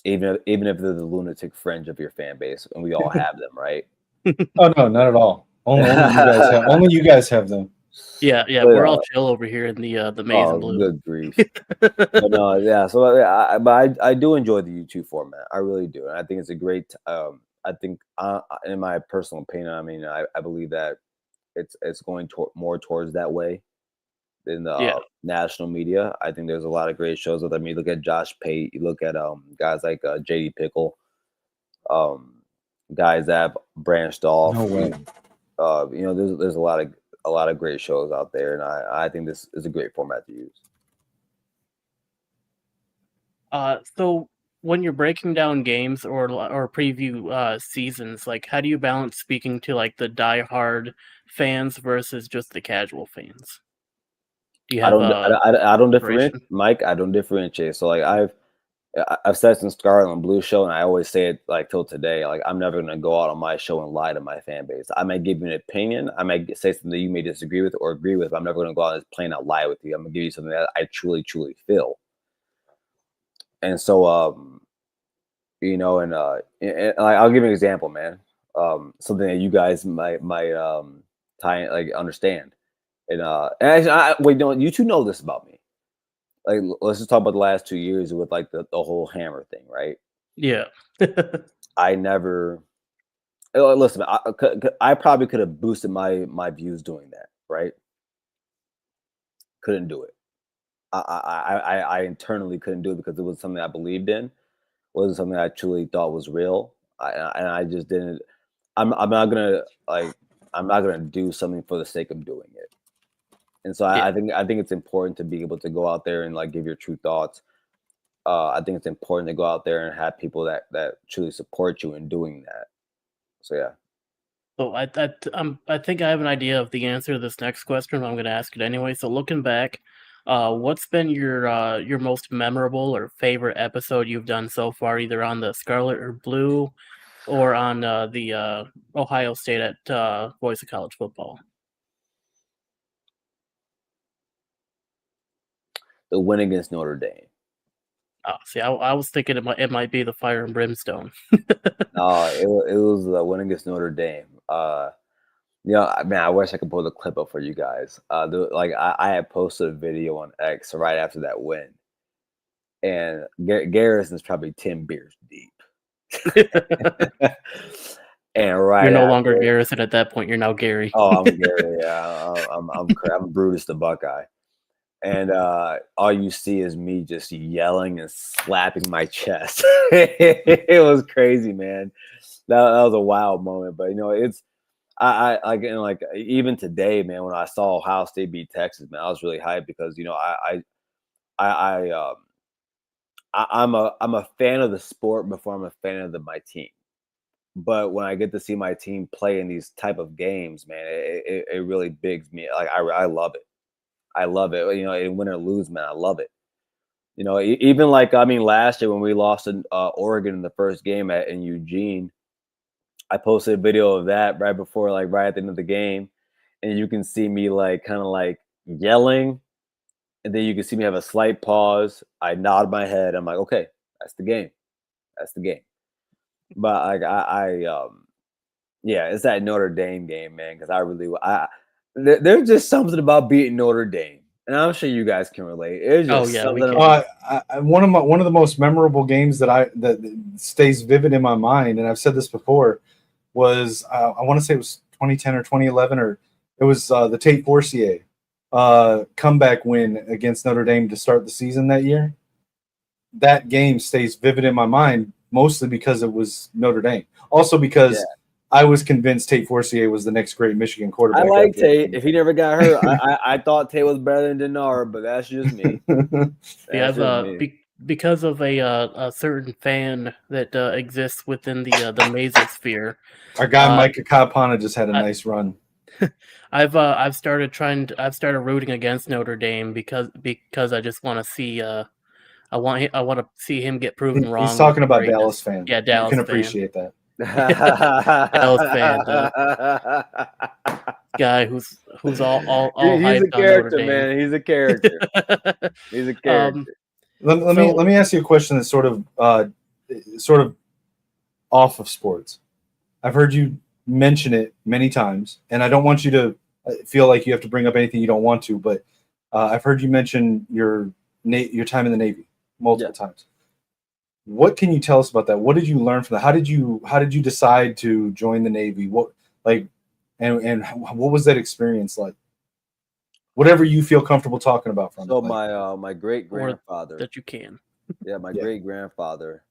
Even if they're the lunatic fringe of your fan base, and we all have them, right? Oh no, not at all. Only you guys have them. Yeah, we're all chill over here in the maize and blue. Good grief! But no, yeah. So but I do enjoy the YouTube format. I really do, and I think it's a great. I think, in my personal opinion, I mean, I believe that it's going more towards that way in the national media. I think there's a lot of great shows. I mean, you look at Josh Pate, you look at guys like JD Pickle, guys that have branched off. No way. There's a lot of great shows out there, and I think this is a great format to use. So when you're breaking down games or preview seasons, like how do you balance speaking to like the diehard fans versus just the casual fans? Do you have I don't differentiate, Mike. I don't differentiate. So like I've said since Scarlet and Blue show, and I always say it like till today. Like I'm never gonna go out on my show and lie to my fan base. I might give you an opinion. I might say something that you may disagree with or agree with. But I'm never gonna go out and plain out lie with you. I'm gonna give you something that I truly feel. And so, and I'll give you an example, man. Something that you guys might understand. And actually, you two know this about me. Like, let's just talk about the last 2 years with like the whole hammer thing, right? Yeah. I never listen. I probably could have boosted my views doing that, right? Couldn't do it. I internally couldn't do it because it was something I believed in. It wasn't something I truly thought was real. And I just didn't. I'm not gonna do something for the sake of doing it. And so I think it's important to be able to go out there and like give your true thoughts. I think it's important to go out there and have people that truly support you in doing that. So yeah. So I think I have an idea of the answer to this next question. But I'm going to ask it anyway. So looking back, what's been your most memorable or favorite episode you've done so far, either on the Scarlet or Blue, or on the Ohio State at Voice of College Football? The win against Notre Dame. Oh, see, I was thinking it might be the Fire and Brimstone. No, it was the win against Notre Dame. Man, I wish I could pull the clip up for you guys. I had posted a video on X right after that win, and Garrison's probably 10 beers deep. And right, you're no longer Garrison at that point. You're now Gary. Oh, I'm Gary. Yeah, I'm Brutus the Buckeye. And all you see is me just yelling and slapping my chest. It was crazy, man. That was a wild moment. But it's like even today, man, when I saw Ohio State beat Texas, man, I was really hyped because I'm a fan of the sport before I'm a fan of my team. But when I get to see my team play in these type of games, man, it really bigs me. Like I love it. I love it. Win or lose, man, I love it. Even last year when we lost in Oregon in the first game in Eugene, I posted a video of that right at the end of the game, and you can see me kind of yelling, and then you can see me have a slight pause. I nod my head. I'm like, okay, that's the game. That's the game. But it's that Notre Dame game, man, because there's just something about beating Notre Dame, and I'm sure you guys can relate. It's just one of the most memorable games that stays vivid in my mind, and I've said this before, was I want to say it was 2010 or 2011, or it was the Tate Forcier comeback win against Notre Dame to start the season that year. That game stays vivid in my mind, mostly because it was Notre Dame. Also because I was convinced Tate Forcier was the next great Michigan quarterback. I like Tate. If he never got hurt, I thought Tate was better than Denard, but that's just me. Because of a certain fan that exists within the Mazer sphere. Our guy Micah Kapana just had a nice run. I've started rooting against Notre Dame because I just want to see I want to see him get proven wrong. He's talking about greatness. Dallas fan. Yeah, Dallas. You can appreciate that. Dallas fan. Guy who's all he's hyped a character, on Notre Dame. Man. He's a character. He's a character. Let me ask you a question that's sort of off of sports. I've heard you mention it many times, and I don't want you to feel like you have to bring up anything you don't want to, but I've heard you mention your time in the Navy multiple times. What can you tell us about that? What did you learn from that? How did you decide to join the Navy? And what was that experience like? Whatever you feel comfortable talking about from so it. My great grandfather that you can. Yeah, my great grandfather.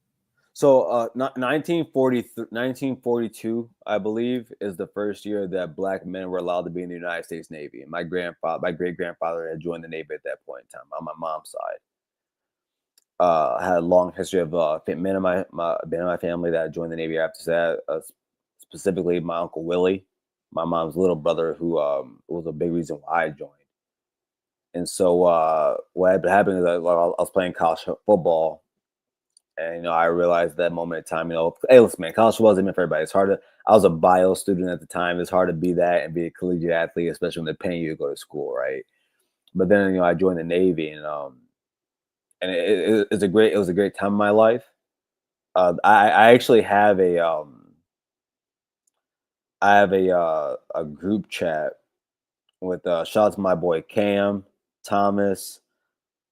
So 1942, I believe, is the first year that Black men were allowed to be in the United States Navy. And my great grandfather had joined the Navy at that point in time on my mom's side. I had a long history of men in my family that joined the Navy after that. Specifically, my Uncle Willie, my mom's little brother, who was a big reason why I joined. And so what had been happening is I was playing college football, and I realized that moment in time, hey, listen, man, college football isn't meant for everybody. It's hard to. I was a bio student at the time. It's hard to be that and be a collegiate athlete, especially when they're paying you to go to school, right? But then I joined the Navy, and it was a great time in my life. I actually have a group chat with shout out to my boy Cam, Thomas,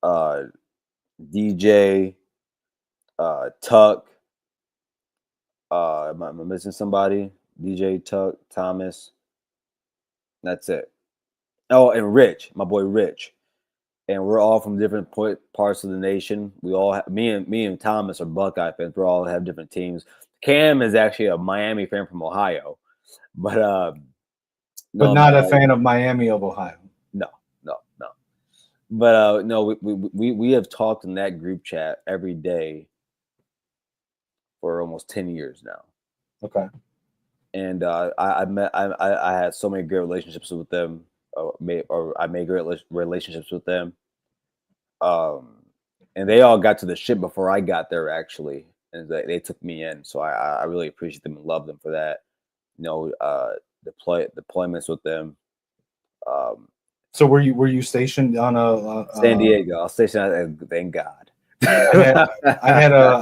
DJ, Tuck. Am I missing somebody? DJ, Tuck, Thomas. That's it. Oh, and Rich, my boy Rich. And we're all from different parts of the nation. We all have, me and Thomas are Buckeye fans. We all have different teams. Cam is actually a Miami fan from Ohio, but not a fan of Miami of Ohio. No. But no, we have talked in that group chat every day for almost 10 years now. Okay. And I had so many great relationships with them. I made great relationships with them. And they all got to the ship before I got there, actually, and they took me in. So I really appreciate them and love them for that. Deployments with them. So were you stationed on a San Diego? I'll station. Thank God. I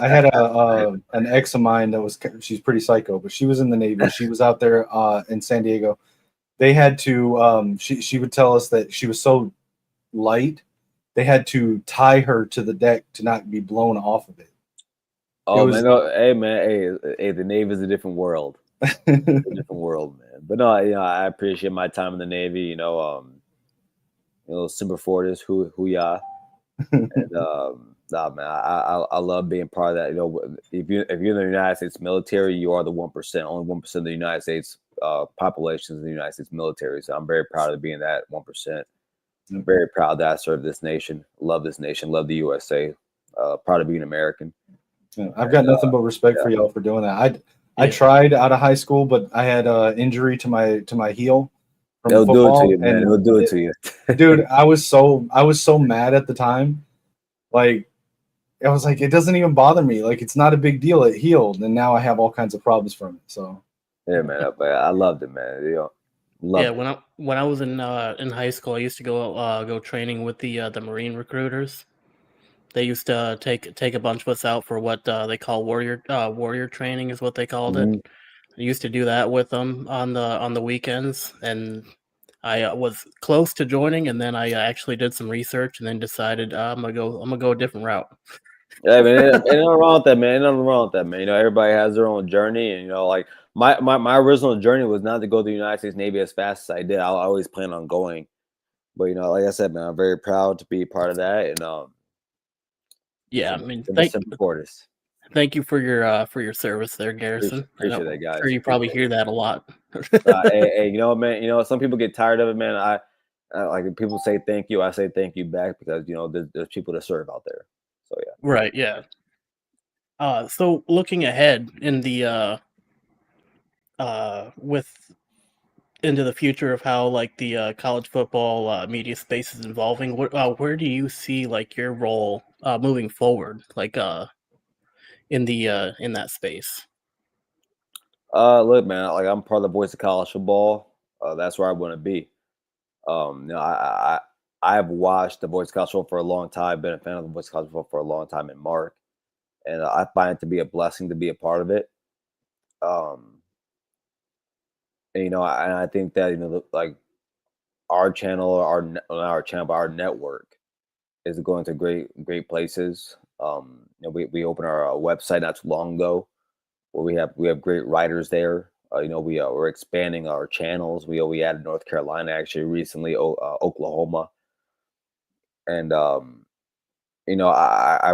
had an ex of mine she's pretty psycho, but she was in the Navy. She was out there in San Diego. They had to she would tell us that she was so light, they had to tie her to the deck to not be blown off of it. Oh man, no, hey, the Navy is a different world. It's a different world, man. But no, I appreciate my time in the Navy. Semper Fortis, who ya, and nah, man, I love being part of that. If you're in the United States military, you are the 1%. Only 1% of the United States population is in the United States military. So I'm very proud of being that 1%. I'm very proud that I serve this nation. Love this nation. Love the USA. Proud of being American. Yeah, I've got nothing but respect for y'all for doing that. I tried out of high school, but I had an injury to my heel. They'll do it to you, man. They'll do it to you, dude. I was so mad at the time. Like, I was like, it doesn't even bother me. Like, it's not a big deal. It healed, and now I have all kinds of problems from it. So, yeah, man. I loved it, man. When I was in high school, I used to go training with the Marine recruiters. They used to take a bunch of us out for what they call warrior training is what they called it. I used to do that with them on the weekends, and I was close to joining, and then I actually did some research and then decided I'm gonna go a different route. Yeah, man, ain't nothing wrong with that, man. Ain't nothing wrong with that, man. Everybody has their own journey, and like my original journey was not to go to the United States Navy as fast as I did. I always plan on going, but like I said, man, I'm very proud to be part of that, and yeah, I mean, thank you for your service there, Garrison. Appreciate that, guys. I'm sure you probably hear that a lot. Hey, man, some people get tired of it, man. I like people say thank you. I say thank you back because there's people to serve out there. So yeah. Right. Yeah. So looking ahead in the into the future of how like the college football media space is evolving, where do you see like your role moving forward, like in that space? Look, man, like I'm part of the voice of college football. That's where I want to be. I've watched the voice of college football for a long time. Been a fan of the voice of college football for a long time in Mark, and I find it to be a blessing to be a part of it. And I think that like our channel, our network is going to great places. We opened our website not too long ago, where we have great writers there. We're expanding our channels. We added North Carolina actually recently, Oklahoma, and I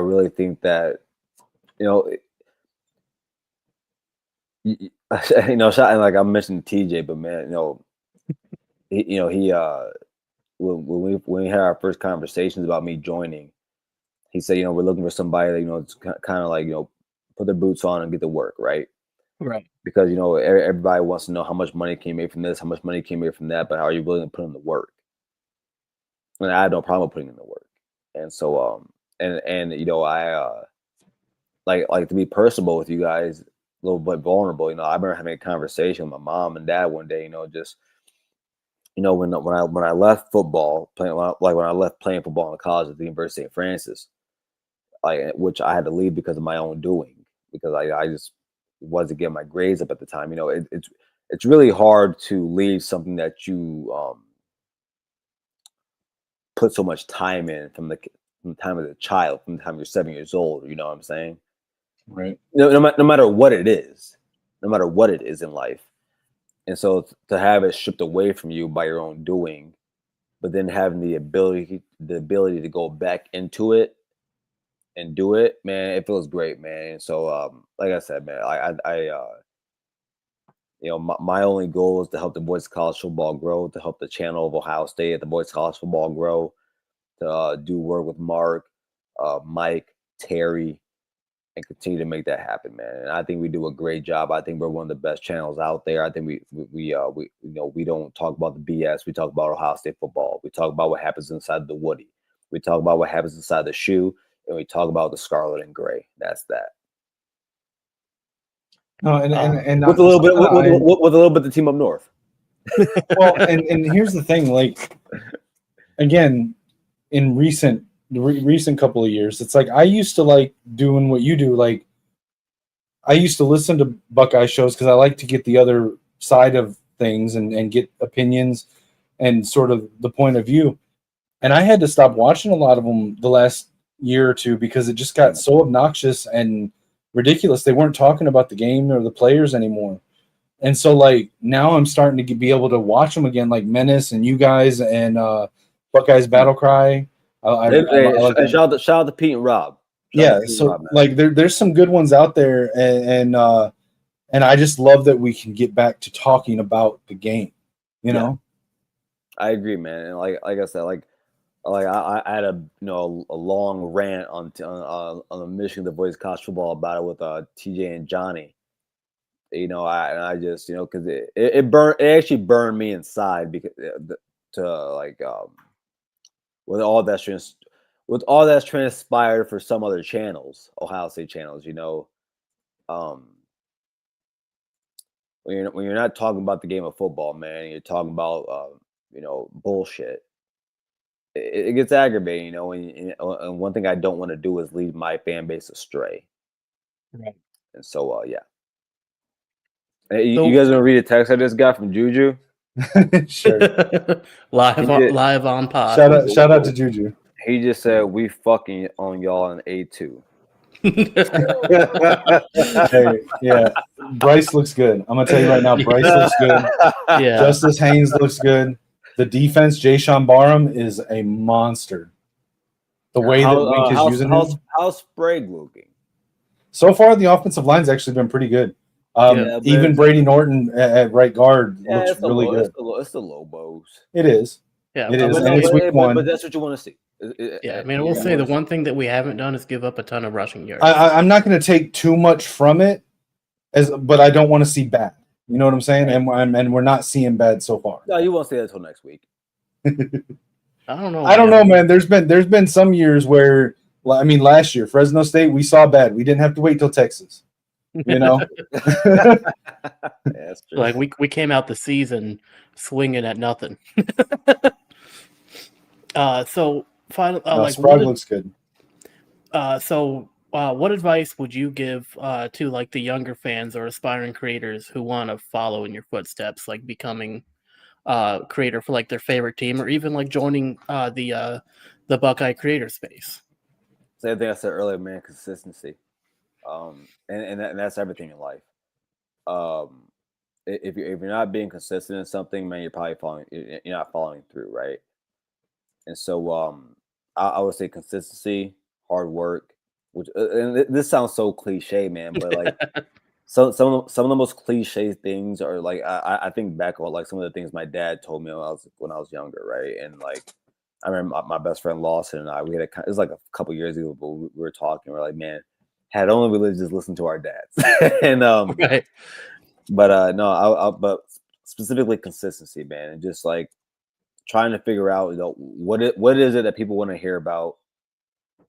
really think that like I mentioned TJ, but man, he when we had our first conversations about me joining, he said, we're looking for somebody that it's kind of like put their boots on and get to work, right? Right. Because everybody wants to know how much money can you make from this, how much money can you make from that, but how are you willing to put in the work? And I had no problem putting in the work. And so I like to be personable with you guys, a little bit vulnerable. I remember having a conversation with my mom and dad one day, just when I left football, when I left playing football in college at the University of St. Francis, which I had to leave because of my own doing, because I just wasn't getting my grades up at the time. It's really hard to leave something that you put so much time in from the time of a child, from the time you're 7 years old. You know what I'm saying? Right. No matter what it is, in life. And so to have it stripped away from you by your own doing, but then having the ability to go back into it and do it, man, it feels great, man. And so, like I said, man, my only goal is to help the boys of college football grow, to help the channel of Ohio State at the boys of college football grow, to do work with Mark, Mike, Terry, and continue to make that happen, man. And I think we do a great job. I think we're one of the best channels out there. I think we don't talk about the BS. We talk about Ohio State football. We talk about what happens inside the Woody. We talk about what happens inside the shoe, and we talk about the Scarlet and Gray. That's that. No, and with a little bit with a little bit the team up north. Well, and here's the thing, like, again, in recent couple of years, it's like I used to like doing what you do. Like, I used to listen to Buckeye shows because I like to get the other side of things and get opinions and sort of the point of view. And I had to stop watching a lot of them the last year or two because it just got so obnoxious and ridiculous. They weren't talking about the game or the players anymore. And so, like, now I'm starting to be able to watch them again, like Menace and you guys and Buckeyes Battle Cry. Shout out to Pete and Rob. Like there's some good ones out there, and I just love that we can get back to talking about the game. You know, I agree, man. And like I said, I had a long rant on the Michigan The Voice College Football about it with TJ and Johnny. I just because it actually burned me inside because with all that's transpired for some other channels, Ohio State channels, when you're not talking about the game of football, man, you're talking about bullshit. It gets aggravating, and one thing I don't want to do is lead my fan base astray. Right. And so, yeah. Hey, you guys want to read a text I just got from Juju? Sure. live on pod. Shout out to Juju. He just said we fucking on y'all in A2. Hey, yeah. Bryce looks good. I'm gonna tell you right now, Bryce looks good. Yeah. Justice Haynes looks good. The defense, Jayshon Barham, is a monster. The way that Wink is using him. How's Sprague looking? So far, the offensive line's actually been pretty good. Even Brady Norton at right guard looks really good. It's the Lobos. It is. Yeah, it is. And it's week one. But that's what you want to see. I mean, I will say the one thing that we haven't done is give up a ton of rushing yards. I'm not going to take too much from it, but I don't want to see bad. You know what I'm saying? And we're not seeing bad so far. No, you won't say that until next week. I don't know. I don't know, man. There's been some years where, I mean, last year Fresno State we saw bad. We didn't have to wait till Texas. You know, that's true. Like we came out the season swinging at nothing. So final, Sprague looks good. What advice would you give to like the younger fans or aspiring creators who want to follow in your footsteps, like becoming a creator for like their favorite team, or even like joining the Buckeye creator space? Same thing I said earlier, man. Consistency, and that's everything in life. If you're not being consistent in something, man, you're not following through, right? And so, I would say consistency, hard work. Which and this sounds so cliche, man, but like some of the most cliche things are like I think back on like some of the things my dad told me when I was younger, right? And like I remember my best friend Lawson and I, it was like a couple years ago, but we were talking. We're like, man, had only we just listened to our dads, and Right. But but specifically consistency, man, and just like trying to figure out what is it that people want to hear about.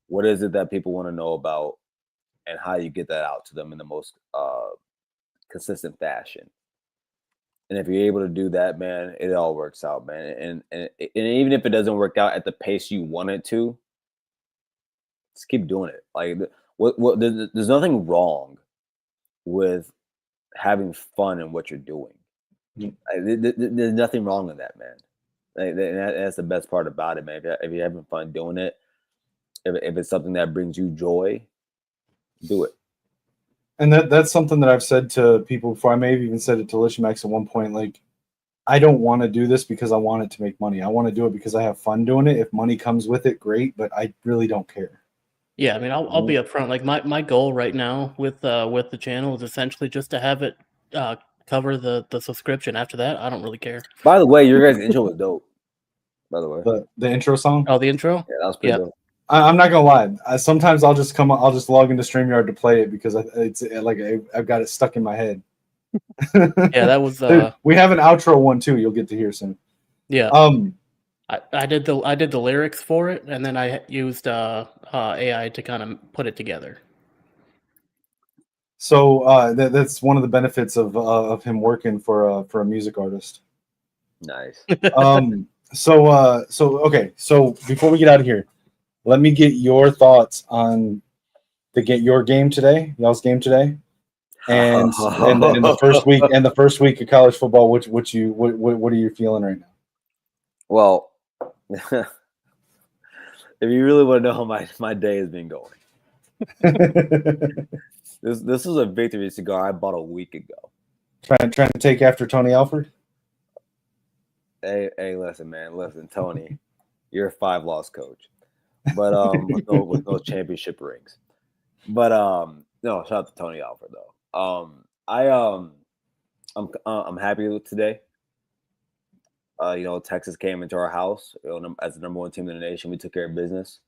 What is it that people want to know about, and how you get that out to them in the most consistent fashion? And if you're able to do that, man, it all works out, man. And even if it doesn't work out at the pace you want it to, just keep doing it. Like, there's nothing wrong with having fun in what you're doing. There's nothing wrong with that, man. Like, that's the best part about it, man. If you're having fun doing it. If it's something that brings you joy, do it. And that's something that I've said to people before. I may have even said it to Lishmax at one point. Like, I don't want to do this because I want it to make money. I want to do it because I have fun doing it. If money comes with it, great. But I really don't care. Yeah, I mean, I'll be upfront. Like my goal right now with the channel is essentially just to have it cover the subscription. After that, I don't really care. By the way, your guys' intro was dope. by the way. The intro song. Oh, the intro. Yeah, that was pretty dope. I'm not gonna lie. Sometimes I'll just log into StreamYard to play it because it's like I've got it stuck in my head. Yeah, that was. We have an outro one too. You'll get to hear soon. Yeah. I did the lyrics for it, and then I used AI to kind of put it together. So that's one of the benefits of him working for a music artist. Nice. So okay. So before we get out of here, let me get your thoughts on your game today, y'all's game today, and the first week of college football. What are you feeling right now? Well, if you really want to know how my day has been going, this is a victory cigar I bought a week ago. Trying to take after Tony Alford. Hey, listen, man, Tony, you're a 5-loss coach, but with no championship rings. But no, shout out to Tony Alford though. I'm happy with today. Texas came into our house as the number 1 team in the nation. We took care of business.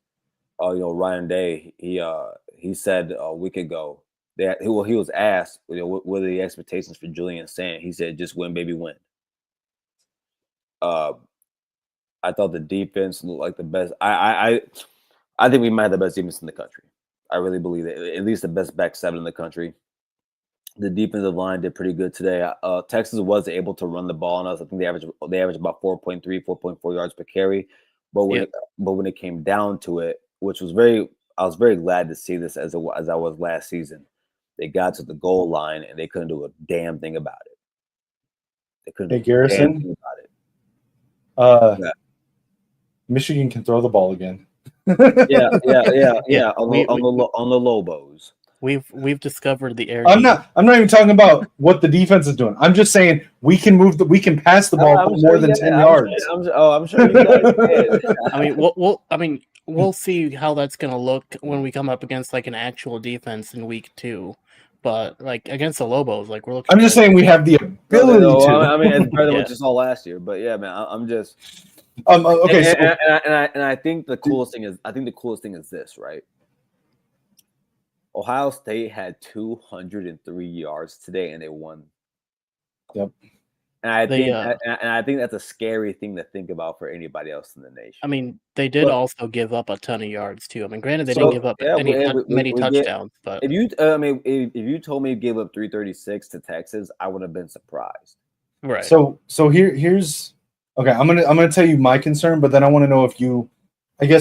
Ryan Day, he said a week ago that he was asked, what are the expectations for Julian Sand? He said, just win, baby, win. I thought the defense looked like the best. I think we might have the best defense in the country. I really believe that, at least the best back 7 in the country. The defensive line did pretty good today. Texas was able to run the ball on us. I think they averaged about 4.3, 4.4 yards per carry. But when it came down to it, which was I was very glad to see this as I was last season. They got to the goal line and they couldn't do a damn thing about it. They couldn't do Garrison, a damn thing about it. Michigan can throw the ball again. Yeah. On the Lobos. We've discovered the air. I'm not even talking about what the defense is doing. I'm just saying we can pass the ball for more than 10 yards. I'm sure you guys did. We'll see how that's going to look when we come up against like an actual defense in week 2. But like against the Lobos, like we're looking. I'm just saying we have the ability to. I mean, it's better than what you saw last year. But yeah, man, I'm just. Okay. And I think the coolest thing is this, right? Ohio State had 203 yards today, and they won. Yep. And I think that's a scary thing to think about for anybody else in the nation. I mean, they did also give up a ton of yards too. I mean, granted, they didn't give up many touchdowns, but if you told me you gave up 336 to Texas, I would have been surprised. Right. So here's okay. I'm gonna tell you my concern, but then I want to know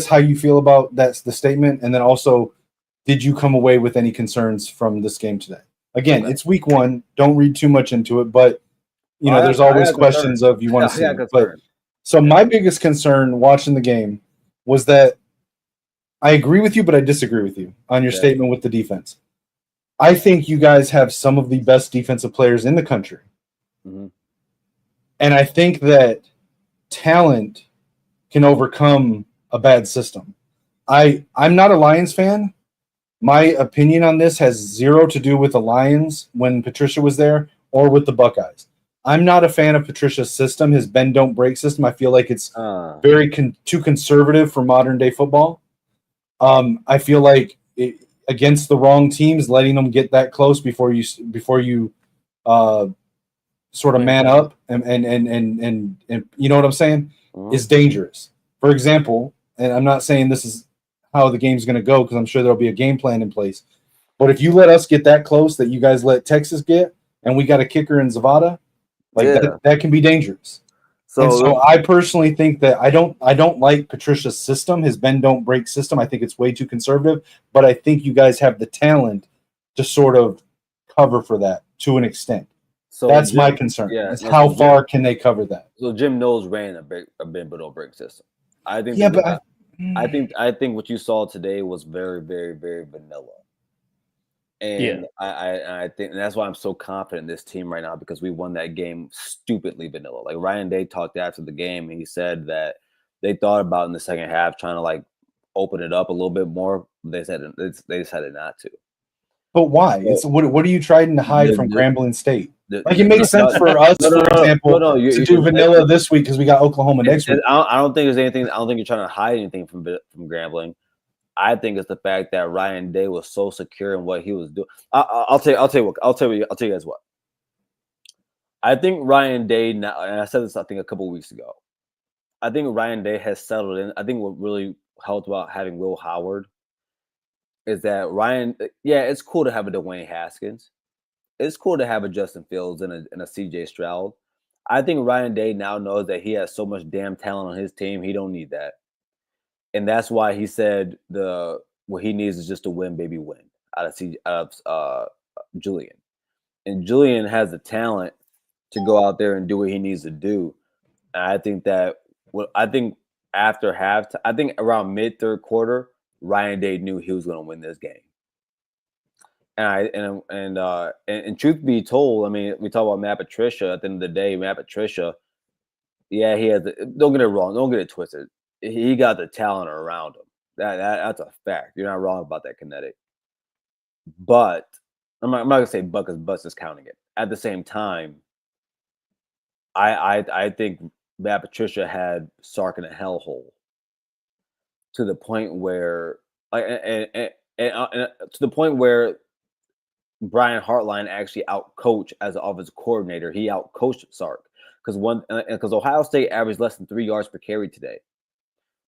how you feel about the statement, and then also, did you come away with any concerns from this game today? Again, It's week 1. Don't read too much into it, but there's always questions of you want to see. But so my biggest concern watching the game was that I agree with you, but I disagree with you on your statement with the defense. I think you guys have some of the best defensive players in the country. Mm-hmm. And I think that talent can overcome a bad system. I'm not a Lions fan. My opinion on this has zero to do with the Lions when Patricia was there or with the Buckeyes. I'm not a fan of Patricia's system, his bend don't break system. I feel like it's very too conservative for modern day football. I feel like against the wrong teams, letting them get that close before you sort of man up and you know what I'm saying, is dangerous. For example, and I'm not saying this is how the game's going to go because I'm sure there'll be a game plan in place. But if you let us get that close that you guys let Texas get, and we got a kicker in Zavada, that can be dangerous. So I personally think that I don't like Patricia's system, his bend don't break system. I think it's way too conservative, but I think you guys have the talent to sort of cover for that to an extent. So that's my concern. Yeah, how far can they cover that? So Jim Knowles ran a bend but don't break system. I think. I think what you saw today was very, very, very vanilla. And I think, and that's why I'm so confident in this team right now, because we won that game stupidly vanilla. Like Ryan Day talked after the game, and he said that they thought about in the second half trying to like open it up a little bit more. They decided not to. But why? It's what are you trying to hide from Grambling State? Like it makes sense for us, for example, to do vanilla this week because we got Oklahoma next week. I don't think there's anything. I don't think you're trying to hide anything from Grambling. I think it's the fact that Ryan Day was so secure in what he was doing. I'll tell you guys what. I think Ryan Day now, and I said this I think a couple of weeks ago. I think Ryan Day has settled in. I think what really helped about having Will Howard is that Ryan. Yeah, it's cool to have a Dwayne Haskins. It's cool to have a Justin Fields and a CJ Stroud. I think Ryan Day now knows that he has so much damn talent on his team. He don't need that. And that's why he said what he needs is just to win, baby, win out of Julian. And Julian has the talent to go out there and do what he needs to do. And I think that after halftime, I think around mid-third quarter, Ryan Day knew he was going to win this game. And truth be told, I mean, we talk about Matt Patricia. At the end of the day, Matt Patricia, yeah, he has. Don't get it wrong. Don't get it twisted. He got the talent around him. That's a fact. You're not wrong about that, Kinetic. But I'm not gonna say Buck because Bus is counting it. At the same time, I think Matt Patricia had Sark in a hellhole to the point where, to the point where Brian Hartline actually outcoached as an offensive coordinator. He outcoached Sark because Ohio State averaged less than 3 yards per carry today.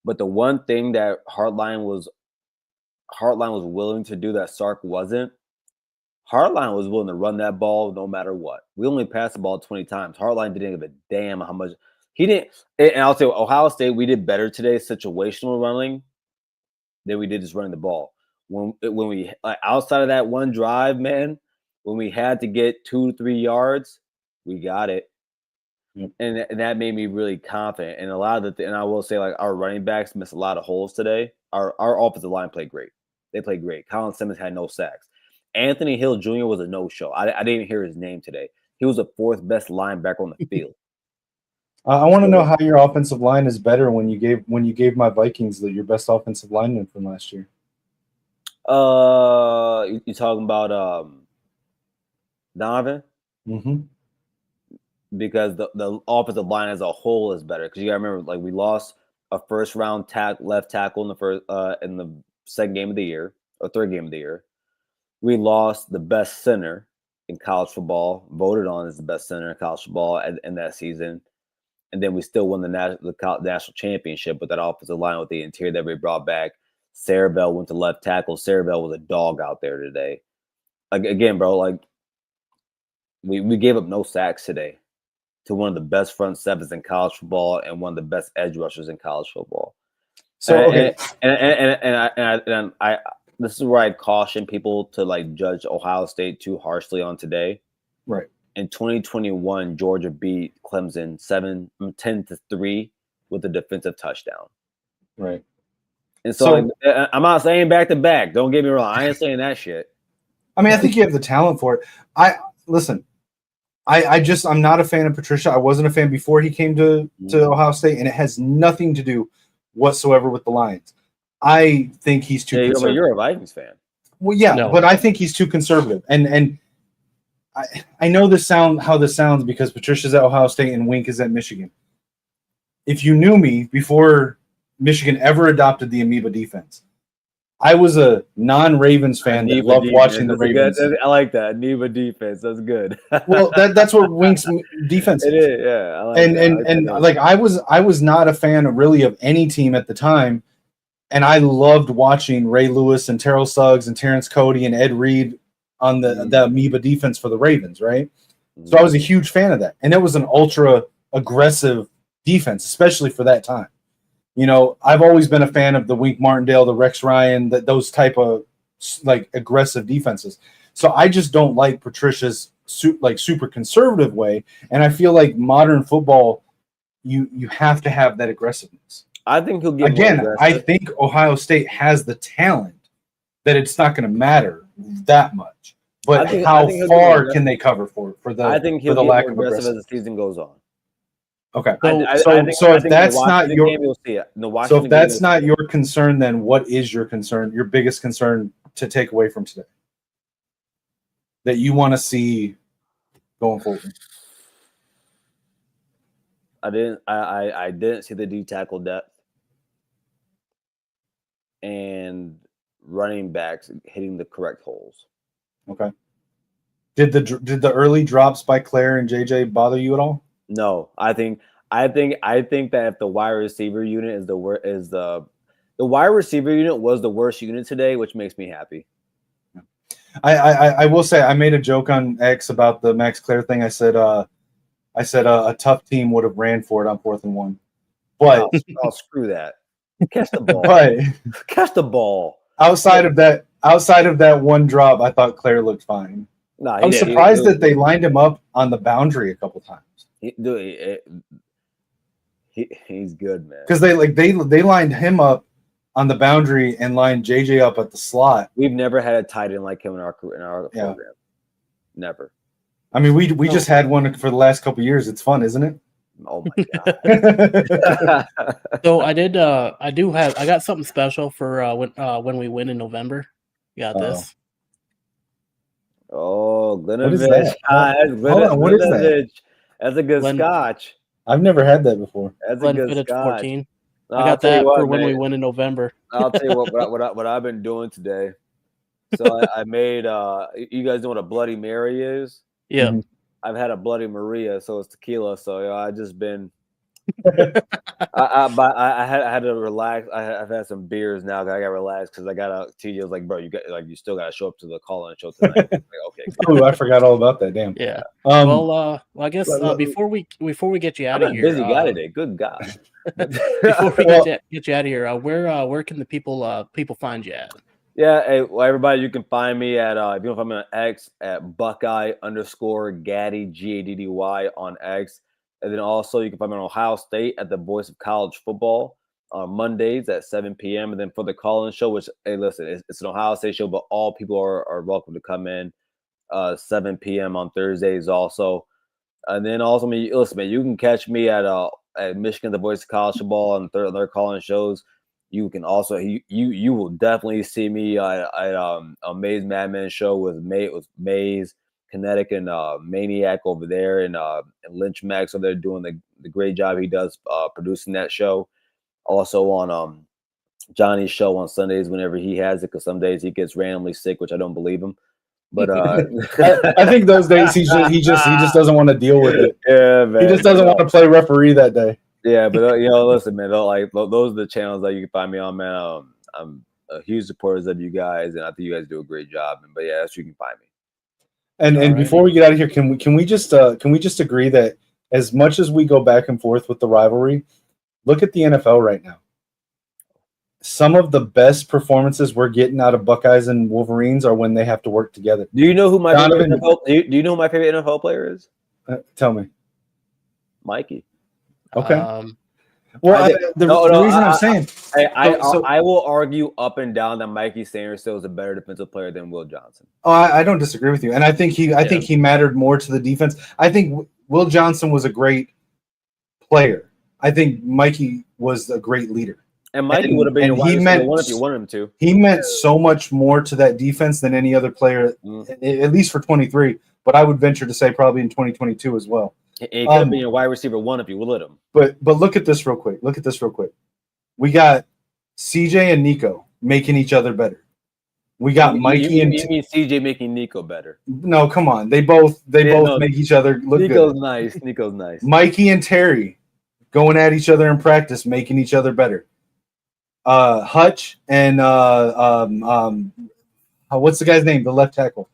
But the one thing that Hartline was willing to do that Sark wasn't. Hartline was willing to run that ball no matter what. We only passed the ball 20 times. Hartline didn't give a damn how much he didn't. And I'll say Ohio State, we did better today situational running than we did just running the ball. When we outside of that one drive, man, when we had to get 2 to 3 yards, we got it. Yep. And that made me really confident. And a lot of and I will say, like, our running backs missed a lot of holes today. Our offensive line played great. They played great. Colin Simmons had no sacks. Anthony Hill Jr. was a no-show. I didn't even hear his name today. He was the 4th best linebacker on the field. I want to know how your offensive line is better when you gave my Vikings your best offensive lineman from last year. You talking about Donovan? Mm-hmm. Because the offensive line as a whole is better. Because you gotta remember, like, we lost a first-round left tackle in the second game of the year or third game of the year. We lost the best center in college football, voted on as the best center in college football in that season. And then we still won the national championship with that offensive line with the interior that we brought back. Sarabelle went to left tackle. Sarabelle was a dog out there today. Like, again, bro, like, we gave up no sacks today to one of the best front sevens in college football and one of the best edge rushers in college football. So, okay. And I this is where I'd caution people to, like, judge Ohio State too harshly on today. Right. In 2021, Georgia beat Clemson 10-3 with a defensive touchdown. Right. And so I'm not saying back to back. Don't get me wrong. I ain't saying that shit. I mean, I think you have the talent for it. I'm not a fan of Patricia. I wasn't a fan before he came to Ohio State, and it has nothing to do whatsoever with the Lions. I think he's too conservative. You're a Vikings fan. Well, yeah, no. But I think he's too conservative. And I know how this sounds because Patricia's at Ohio State and Wink is at Michigan. If you knew me before Michigan ever adopted the Amoeba defense, I was a non-Ravens fan that loved watching the Ravens. I like that. Amoeba defense. That's good. Well, that's what Wink's defense is. It is, yeah. I like I was not a fan really of any team at the time, and I loved watching Ray Lewis and Terrell Suggs and Terrence Cody and Ed Reed on the Amoeba defense for the Ravens, right? Mm-hmm. So I was a huge fan of that. And it was an ultra aggressive defense, especially for that time. You know, I've always been a fan of the Wink Martindale, the Rex Ryan, those type of, like, aggressive defenses. So I just don't like Patricia's super conservative way. And I feel like modern football, you have to have that aggressiveness. I think he'll get again. I think Ohio State has the talent that it's not going to matter that much. But how far can they cover for the? I think he'll get more aggressive as the season goes on. Okay, so if that's not your, so if that's not your concern, then what is your concern? Your biggest concern to take away from today? that you want to see going forward? I didn't see the D tackle depth and running backs hitting the correct holes. Okay. Did the early drops by Claire and JJ bother you at all? No, I think that if the wide receiver unit is the wide receiver unit was the worst unit today, which makes me happy. I will say I made a joke on X about the Max Claire thing. I said a tough team would have ran for it on 4th and 1, but screw that. Catch the ball. But catch the ball. Outside of that one drop, I thought Claire looked fine. Nah, I was surprised that they lined him up on the boundary a couple times. He's good, man. Because they lined him up on the boundary and lined JJ up at the slot. We've never had a tight end like him in our program. Never. I mean, we just had one for the last couple of years. It's fun, isn't it? Oh my god. So I got something special for when we win in November. Got this. Oh, Glenavich. What is that? What is that? That's a good scotch. I've never had that before. That's a good scotch. 14. I got that for when we win in November. I'll tell you what I've been doing today. So I made you guys know what a Bloody Mary is? Yeah. Mm-hmm. I've had a Bloody Maria, so it's tequila. So I just been I had to relax. I've had some beers now. I got relaxed because I got TJ was like, bro, you still got to show up to the call-in show tonight. Like, okay. Oh, I forgot all about that. Damn. Yeah. Well, I guess before we get you out of here, busy guy today. Good God. Before we get you out of here, where can the people find you at? Yeah, hey, well, everybody, you can find me at if you don't find me on X at Buckeye_Gaddy Gaddy on X. And then also you can find me on Ohio State at the Voice of College Football on Mondays at 7 p.m. And then for the call-in show, which, hey, listen, it's an Ohio State show, but all people are welcome to come in 7 p.m. on Thursdays also. And then also, listen, man, you can catch me at Michigan, the Voice of College Football on their call-in shows. You can also you will definitely see me at a Maze Madman show with Maze, Kinetic, and Maniac over there, and Lynch Max over there doing the great job he does producing that show. Also on Johnny's show on Sundays whenever he has it, because some days he gets randomly sick, which I don't believe him. But I think those days he just doesn't want to deal with it. Yeah, man. He just doesn't want to play referee that day. Yeah, but listen, man. Like those are the channels that you can find me on, man. I'm a huge supporter of you guys, and I think you guys do a great job. But yeah, that's where you can find me. And before we get out of here, can we just agree that as much as we go back and forth with the rivalry, look at the NFL right now. Some of the best performances we're getting out of Buckeyes and Wolverines are when they have to work together. Do you know who my favorite NFL player is? Tell me, Mikey. Okay. The reason I'm saying I will argue up and down that Mikey Sainristil is a better defensive player than Will Johnson. Oh, I don't disagree with you, and I think he mattered more to the defense. I think Will Johnson was a great player. I think Mikey was a great leader. And Mikey would have been your wide receiver one if you wanted him to. He meant so much more to that defense than any other player, at least for 23. But I would venture to say probably in 2022 as well. He could have been your wide receiver one if you would let him. But look at this real quick. We got CJ and Nico making each other better. We got Mikey and you mean CJ making Nico better? No, come on. They both make each other look good. Nico's nice. Mikey and Terry going at each other in practice, making each other better. Hutch and what's the guy's name? The left tackle,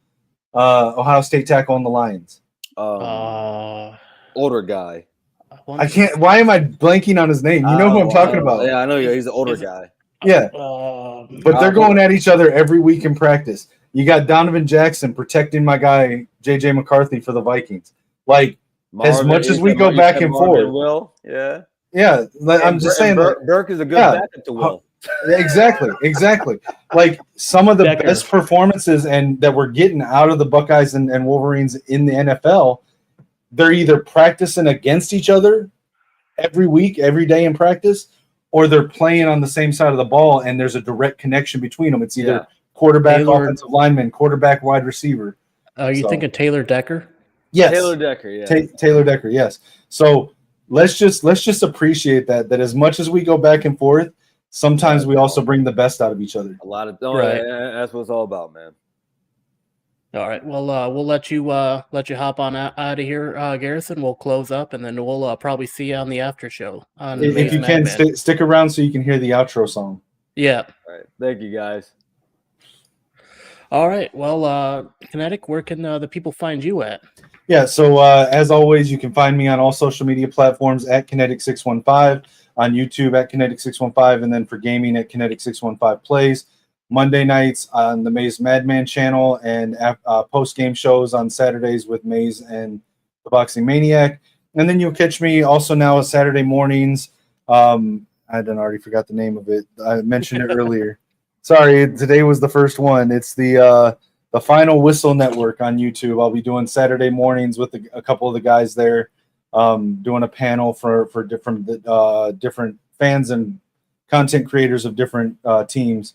Ohio State tackle on the Lions. Older guy. I can't. Why am I blanking on his name? You know who I'm talking about? Yeah, I know. He's an older guy. Yeah, but they're going at each other every week in practice. You got Donovan Jackson protecting my guy JJ McCarthy for the Vikings. Like as much as we go back and forth. Will, yeah. Yeah, I'm just saying. Burke is a good backup to Will. Exactly. Like some of the best performances and that we're getting out of the Buckeyes and Wolverines in the NFL, they're either practicing against each other every week, every day in practice, or they're playing on the same side of the ball and there's a direct connection between them. It's either quarterback, offensive lineman, quarterback, wide receiver. Are you thinking Taylor Decker? Yes, Taylor Decker. Yeah, Taylor Decker. Yes. So let's just appreciate that as much as we go back and forth, sometimes we also bring the best out of each other. A lot of Right. That's what it's all about, man. All right. Well, we'll let you hop on out of here, Garrison. We'll close up, and then we'll probably see you on the after show. If you can, stick around so you can hear the outro song. Yeah. All right. Thank you, guys. All right. Well, Kinetic, where can the people find you at? Yeah. So as always, you can find me on all social media platforms at Kinetic615, on YouTube at Kinetic615, and then for gaming at Kinetic615 Plays. Monday nights on the Maze Madman channel, and post-game shows on Saturdays with Maze and the Boxing Maniac. And then you'll catch me also now Saturday mornings. I already forgot the name of it. I mentioned it earlier. Sorry, today was the first one. It's the Final Whistle Network on YouTube. I'll be doing Saturday mornings with a couple of the guys there, doing a panel for different fans and content creators of different teams.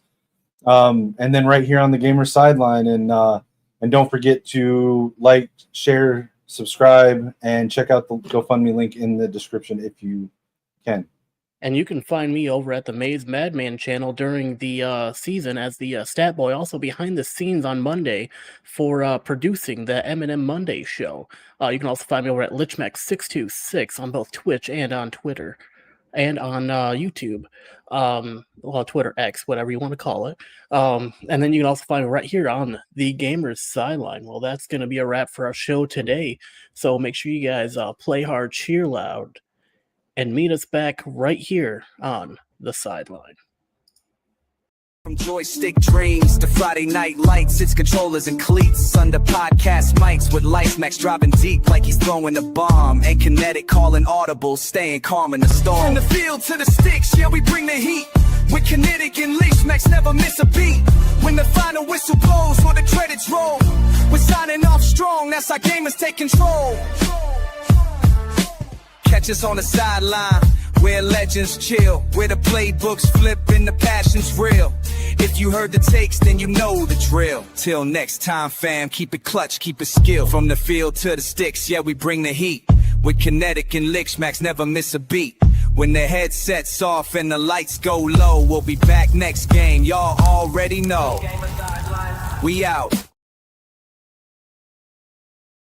And then right here on the Gamer Sideline, and don't forget to like, share, subscribe, and check out the GoFundMe link in the description if you can. And you can find me over at the Maze Madman channel during the season as the stat boy, also behind the scenes on Monday for producing the M&M Monday show. You can also find me over at LichMax626 on both Twitch and on Twitter. And on YouTube, Twitter X, whatever you want to call it. And then you can also find it right here on the Gamers Sideline. Well, that's going to be a wrap for our show today. So make sure you guys play hard, cheer loud, and meet us back right here on the Sideline. From joystick dreams to Friday night lights, it's controllers and cleats under podcast mics with Life Max dropping deep like he's throwing a bomb, and Kinetic calling audible, staying calm in the storm. From the field to the sticks, yeah, we bring the heat. With Kinetic and Leash Max, never miss a beat. When the final whistle blows or the credits roll, we're signing off strong, that's how gamers take control. Catch us on the sideline, where legends chill, where the playbooks flip and the passion's real. If you heard the takes, then you know the drill. Till next time, fam, keep it clutch, keep it skill. From the field to the sticks, yeah, we bring the heat. With Kinetic and Lichmax, never miss a beat. When the headset's off and the lights go low, we'll be back next game, y'all already know. We out.